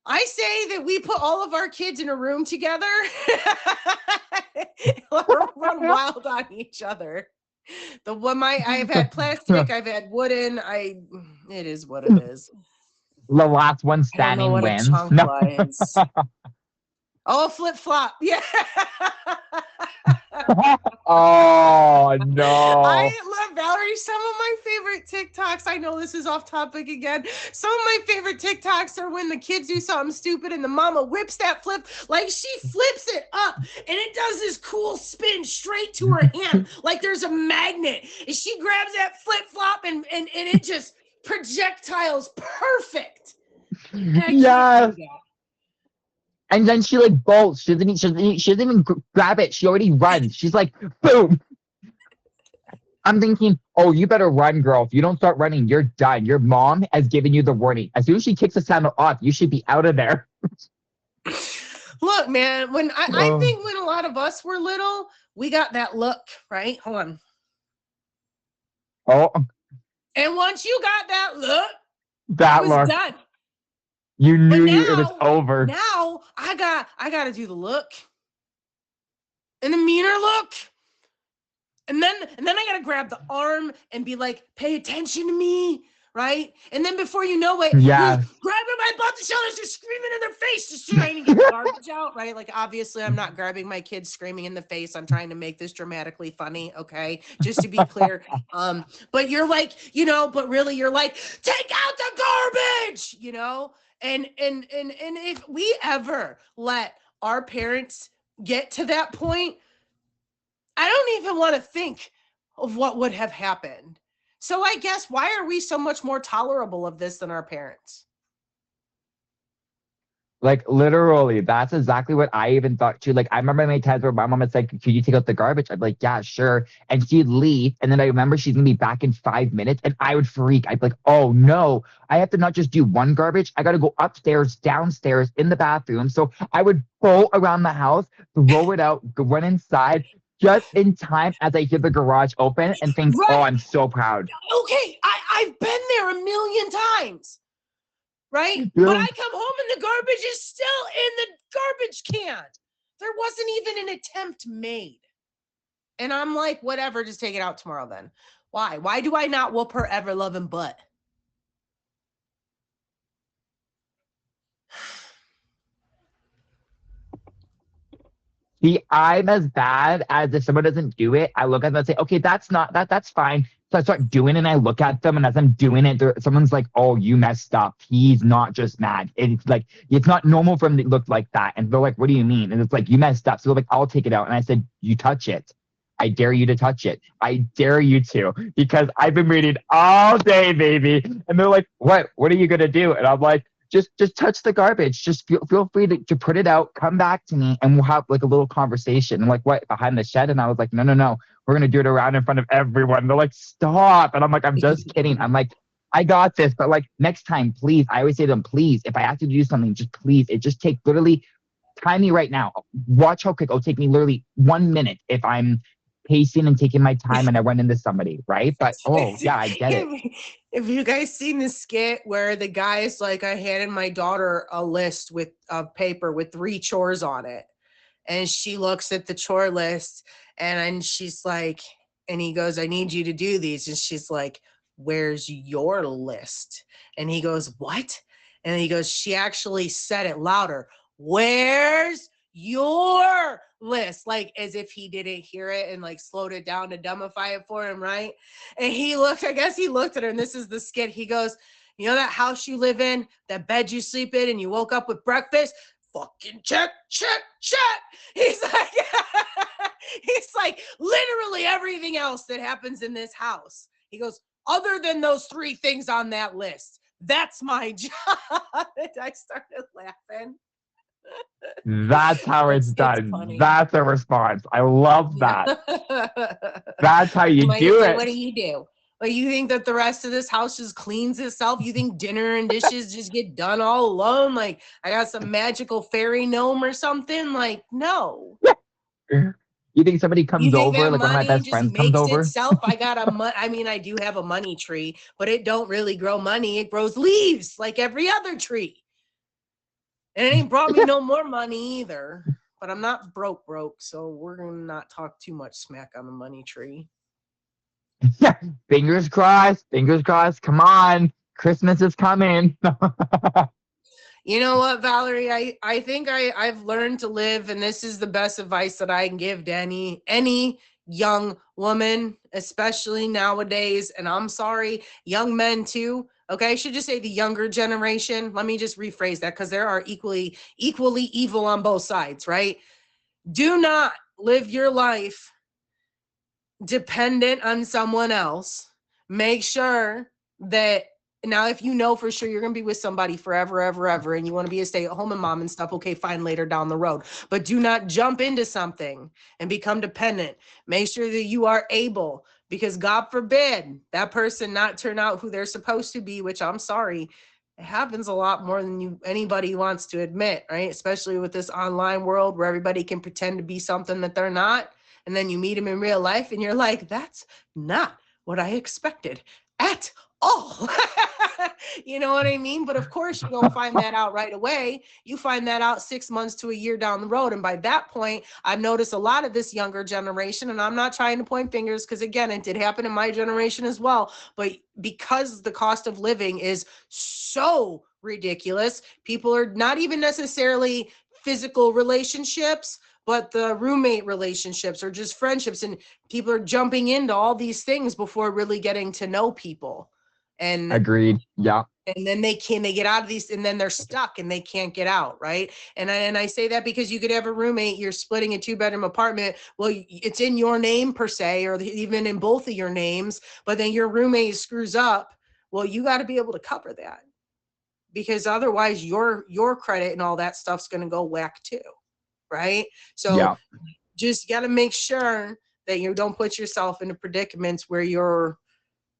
I say that we put all of our kids in a room together. Run wild on each other. I've had plastic, I've had wooden. It is what it is. The last one I don't know standing what wins. a chancla is. Oh, flip flop. Yeah. Oh no. I love Valerie. Some of my favorite TikToks. I know this is off topic again. Some of my favorite TikToks are when the kids do something stupid and the mama whips that flip, like she flips it up and it does this cool spin straight to her hand, like there's a magnet. And she grabs that flip flop and it just projectiles perfect. Yes. And then she like bolts. She doesn't even grab it. She already runs. She's like, boom. I'm thinking, oh, you better run, girl. If you don't start running, you're done. Your mom has given you the warning. As soon as she kicks the sandal off, you should be out of there. Look, man, when I think when a lot of us were little, we got that look, right? Hold on. Oh. And once you got that look, that it was look. done. You knew now, it was over. Now I got to do the look and the meaner look. And then I got to grab the arm and be like, pay attention to me, right? And then before you know it, you're grabbing my butt the shoulders, you're screaming in their face, just trying to get the garbage out, right? Like, obviously, I'm not grabbing my kids screaming in the face. I'm trying to make this dramatically funny, okay? Just to be clear. But you're like, but really you're like, take out the garbage, And if we ever let our parents get to that point, I don't even want to think of what would have happened. So I guess why are we so much more tolerable of this than our parents? Like literally, that's exactly what I even thought too. Like I remember many times where my mom would say, "Could you take out the garbage?" I'd be like, "Yeah, sure." And she'd leave, and then I remember she's gonna be back in 5 minutes, and I would freak. I'd be like, "Oh no, I have to not just do one garbage. I got to go upstairs, downstairs, in the bathroom." So I would bolt around the house, throw it out, run inside, just in time as I hear the garage open, and think, "Oh, I'm so proud." Okay, I've been there a million times. Right? Yeah. But I come home and the garbage is still in the garbage can. There wasn't even an attempt made. And I'm like, whatever, just take it out tomorrow then. Why? Why do I not whoop her ever loving butt? See, I'm as bad as if someone doesn't do it, I look at them and say, okay, that's fine. So I start doing it and I look at them, and as I'm doing it, someone's like, oh, you messed up. He's not just mad. It's like, it's not normal for him to look like that. And they're like, what do you mean? And it's like, you messed up. So they're like, I'll take it out. And I said, you touch it. I dare you to touch it. I dare you to, because I've been waiting all day, baby. And they're like, what? What are you going to do? And I'm like, just touch the garbage. Just feel free to put it out, come back to me, and we'll have like a little conversation. And like, what, behind the shed? And I was like, no. We're going to do it around in front of everyone. They're like, stop. And I'm like, I'm just kidding. I'm like, I got this. But like next time, please. I always say to them, please, if I have to do something, just please. It just take literally, time me right now. Watch how quick it'll take me literally 1 minute if I'm pacing and taking my time and I run into somebody, right? But oh yeah, I get it. Have you guys seen the skit where the guy is like, I handed my daughter a list of paper with 3 chores on it, and she looks at the chore list and she's like, And he goes, I need you to do these. And she's like, where's your list? And he goes, what? And he goes, she actually said it louder. Where's your list? Like as if he didn't hear it and like slowed it down to dumbify it for him, right? And he looked, I guess he looked at her, and this is the skit. He goes, you know that house you live in, that bed you sleep in, and you woke up with breakfast? Fucking check. He's like, he's like, literally everything else that happens in this house. He goes, other than those 3 things on that list, that's my job. And I started laughing. That's how it's done. Funny. That's a response. I love that. That's how you Like, do so it. what do you do? Like, you think that the rest of this house just cleans itself? You think dinner and dishes just get done all alone? Like, I got some magical fairy gnome or something? Like, no. You think somebody You comes think over, that like one of my money best just friends comes makes over? itself? I mean, I do have a money tree, but it don't really grow money. It grows leaves like every other tree. And it ain't brought me no more money either. But I'm not broke, so we're gonna not talk too much smack on the money tree. Fingers crossed. Fingers crossed. Come on. Christmas is coming. You know what, Valerie? I think I've learned to live, and this is the best advice that I can give to any young woman, especially nowadays. And I'm sorry, young men too. Okay, I should just say the younger generation. Let me just rephrase that, because there are equally evil on both sides, right? Do not live your life dependent on someone else. Make sure that now, if you know for sure you're going to be with somebody forever, ever, and you want to be a stay-at-home mom and stuff, okay, fine, later down the road. But do not jump into something and become dependent. Make sure that you are able, because God forbid that person not turn out who they're supposed to be, which I'm sorry, it happens a lot more than anybody wants to admit, right? Especially with this online world where everybody can pretend to be something that they're not. And then you meet them in real life and you're like, that's not what I expected at all. You know what I mean? But of course, you don't find that out right away. You find that out 6 months to a year down the road. And by that point, I've noticed a lot of this younger generation, and I'm not trying to point fingers, because again, it did happen in my generation as well. But because the cost of living is so ridiculous, people are not even necessarily physical relationships, but the roommate relationships or just friendships, and people are jumping into all these things before really getting to know people. And Agreed. Yeah. and then they get out of these, and then they're stuck and they can't get out, right? And I say that because you could have a roommate, you're splitting a 2-bedroom apartment, well, it's in your name per se, or even in both of your names, but then your roommate screws up. Well, you got to be able to cover that, because otherwise your credit and all that stuff's going to go whack too, right? So Yeah. just got to make sure that you don't put yourself into predicaments where you're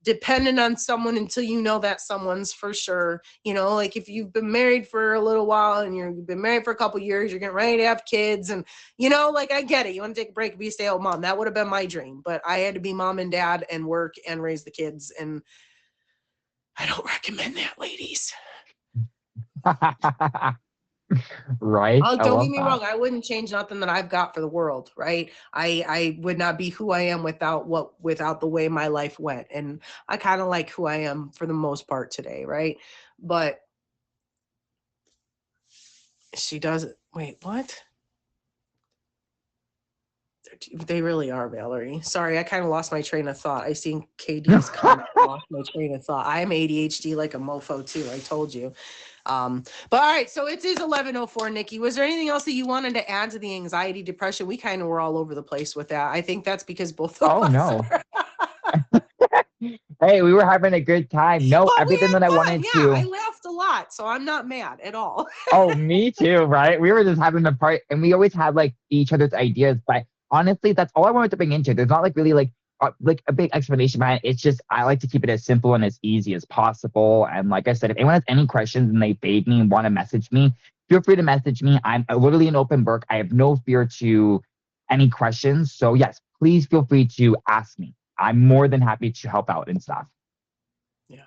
dependent on someone until you know that someone's for sure. You know, like if you've been married for a little while and you've been married for a couple years, you're getting ready to have kids, and you know, like I get it. You want to take a break and be a stay-at-home mom. That would have been my dream, but I had to be mom and dad and work and raise the kids, and I don't recommend that, ladies. Right. Oh, I don't love get me that. wrong. I wouldn't change nothing that I've got for the world, right? I would not be who I am without the way my life went. And I kind of like who I am for the most part today, right? But she doesn't. Wait, what? They really are, Valerie. Sorry, I kind of lost my train of thought. I seen KD's comment, lost my train of thought. I'm ADHD like a mofo too. I told you. But all right, so it is 11:04, Nikki. Was there anything else that you wanted to add to the anxiety, depression? We kind of were all over the place with that. I think that's because both of Oh us no. are. Hey, we were having a good time. No, But we everything had that I fun. wanted Yeah, to. I laughed a lot, so I'm not mad at all. Oh, me too, right? We were just having a part, and we always had like each other's ideas. But honestly, that's all I wanted to bring into it. There's not like really like a big explanation behind it. It's just I like to keep it as simple and as easy as possible. And like I said, if anyone has any questions and they fade me and want to message me, feel free to message me. I'm literally an open book. I have no fear to any questions. So yes, please feel free to ask me. I'm more than happy to help out and stuff. Yeah.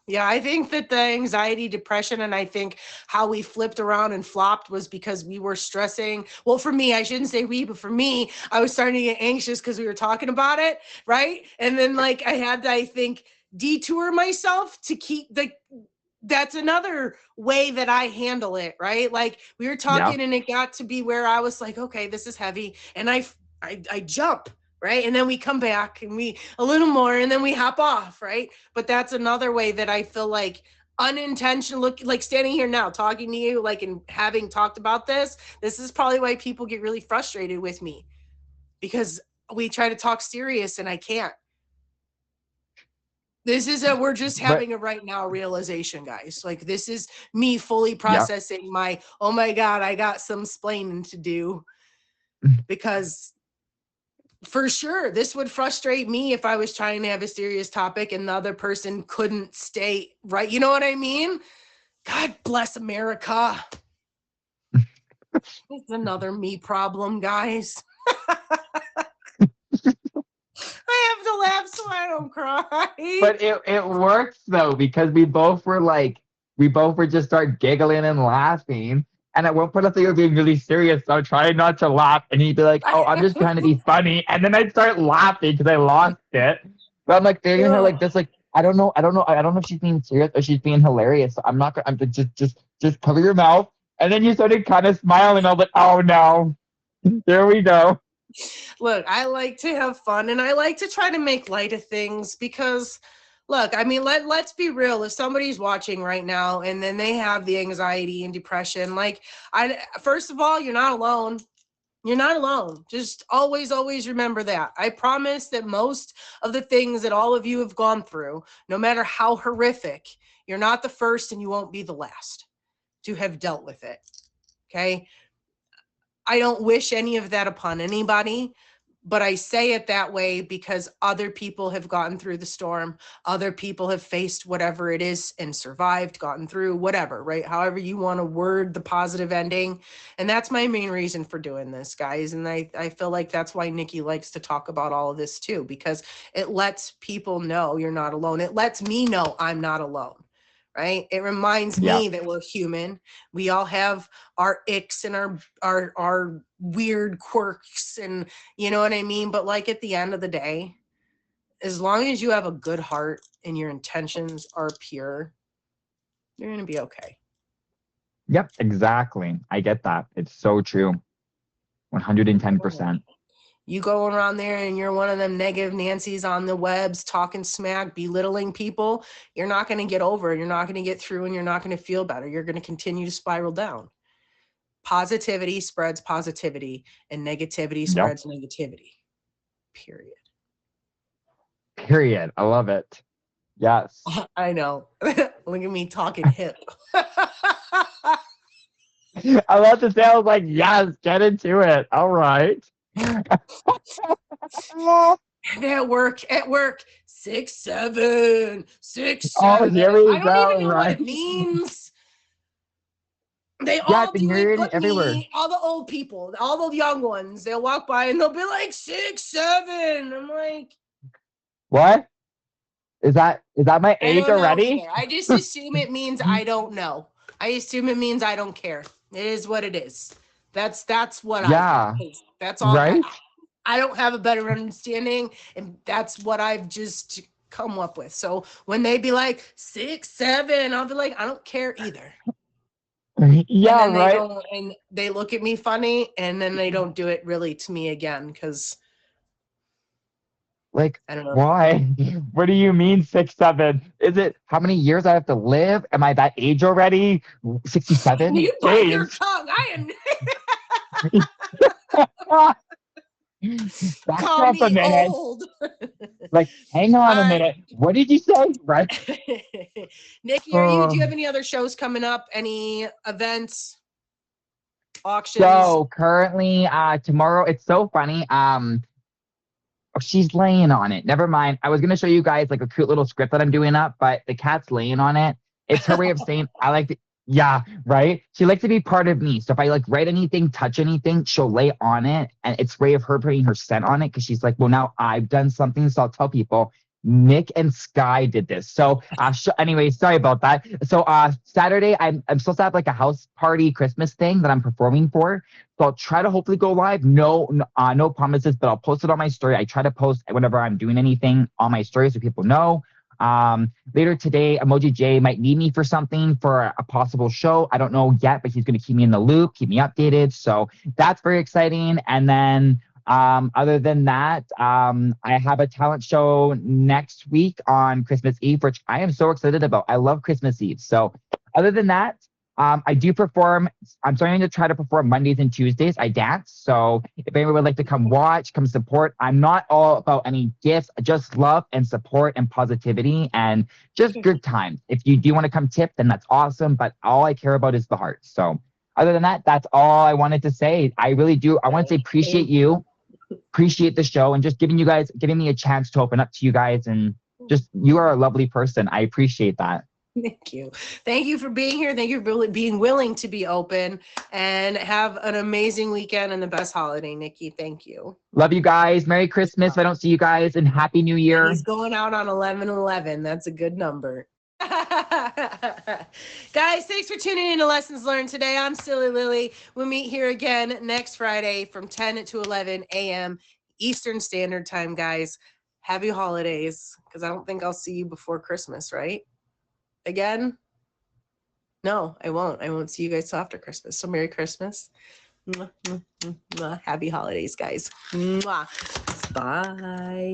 Yeah, I think that the anxiety, depression, and I think how we flipped around and flopped was because we were stressing. Well, for me, I shouldn't say we, but for me, I was starting to get anxious because we were talking about it, right? And then like I had to, I think, detour myself to keep the that's another way that I handle it, right? Like we were Yeah. talking and it got to be where I was like, okay, this is heavy. And I jump, right? And then we come back and we a little more and then we hop off, right? But that's another way that I feel like unintentional, look like standing here now talking to you, like and having talked about this is probably why people get really frustrated with me because we try to talk serious and I can't. This is we're just But having a right now realization, guys. Like this is me fully yeah. processing my, oh my God, I got some splaining to do because for sure this would frustrate me if I was trying to have a serious topic and the other person couldn't stay right. You know what I mean? God bless America. It's another me problem, guys. I have to laugh so I don't cry. But it works though, because we both were just start giggling and laughing. And at one point I thought you were being really serious, so I tried not to laugh. And he'd be like, "Oh, I'm just trying to be funny," and then I'd start laughing because I lost it. But I'm like staring at her like this, like I don't know if she's being serious or she's being hilarious. So I'm not gonna. I'm just cover your mouth. And then you started kind of smiling. I was like, "Oh no, there we go." Look, I like to have fun and I like to try to make light of things because look, I mean, let's be real. If somebody's watching right now and then they have the anxiety and depression, like first of all, you're not alone. You're not alone. Just always remember that. I promise that most of the things that all of you have gone through, no matter how horrific, you're not the first and you won't be the last to have dealt with it. Okay? I don't wish any of that upon anybody, but I say it that way because other people have gotten through the storm. Other people have faced whatever it is and survived, gotten through whatever, right? However you want to word the positive ending. And that's my main reason for doing this, guys. And I feel like that's why Nikki likes to talk about all of this too, because it lets people know you're not alone. It lets me know I'm not alone. Right? It reminds Yeah. me that we're human. We all have our icks and our weird quirks and you know what I mean? But like at the end of the day, as long as you have a good heart and your intentions are pure, you're going to be okay. Yep, exactly. I get that. It's so true. 110%. You go around there and you're one of them negative Nancy's on the webs talking smack, belittling people, you're not going to get over it. You're not going to get through and you're not going to feel better. You're going to continue to spiral down. Positivity spreads positivity and negativity Yep. spreads negativity. Period. Period. I love it. Yes. I know. Look at me talking hip. I love to say, I was like, yes, get into it. All right. At work, 6'7", 6'7". Oh, here we I don't go, even know what it right? means. They Yeah, all I've been do it hearing it but everywhere. me, all the old people, all the young ones. They'll walk by and they'll be like 6'7". I'm like, What? Is that my I age don't know already? either. I just assume it means I don't know. I assume it means I don't care. It is what it is. That's what I Yeah, think. That's all. right? I don't have a better understanding, and that's what I've just come up with. So when they be like 6'7", I'll be like, I don't care either. Yeah, And then they right? don't, and they look at me funny, and then they don't do it really to me again because Like, I don't know. why? What do you mean 6'7"? Is it how many years I have to live? Am I that age already? 67? You bite your Jeez. tongue. I am. Back Call up a me minute. old. Like, hang on a All right. minute. What did you say? Right? Nikki, do you have any other shows coming up? Any events, auctions? So currently, tomorrow, it's so funny. Oh, she's laying on it. Never mind. I was gonna show you guys like a cute little script that I'm doing up, but the cat's laying on it. It's her way of saying I like to. Yeah, right. She likes to be part of me. So if I like write anything, touch anything, she'll lay on it, and it's a way of her putting her scent on it because she's like, well, now I've done something, so I'll tell people. Nick and Sky did this. So anyway, sorry about that. So Saturday, I'm supposed to have like a house party Christmas thing that I'm performing for. So I'll try to hopefully go live. No promises, but I'll post it on my story. I try to post whenever I'm doing anything on my story so people know. Later today, Emoji J might need me for something for a possible show. I don't know yet, but he's going to keep me in the loop, keep me updated. So that's very exciting. And then other than that, I have a talent show next week on Christmas Eve, which I am so excited about. I love Christmas Eve. So other than that, I do perform. I'm starting to try to perform Mondays and Tuesdays. I dance. So if anyone would like to come watch, come support, I'm not all about any gifts, just love and support and positivity and just good times. If you do want to come tip, then that's awesome. But all I care about is the heart. So other than that, that's all I wanted to say. I really do. I want to say appreciate you, appreciate the show, and just giving me a chance to open up to you guys. And just, you are a lovely person. I appreciate that. Thank you. Thank you for being here. Thank you for being willing to be open, and have an amazing weekend and the best holiday, Nikki. Thank you. Love you guys. Merry Christmas if I don't see you guys, and Happy New Year. He's going out on 11/11. That's a good number. Guys, thanks for tuning in to Lessons Learned today. I'm Silly Lily. We'll meet here again next Friday from 10 to 11 a.m. Eastern Standard Time, guys. Happy holidays, because I don't think I'll see you before Christmas, right? Again? No, I won't. I won't see you guys till after Christmas. So Merry Christmas. Mwah, mwah, mwah, mwah. Happy holidays, guys. Mwah. Bye.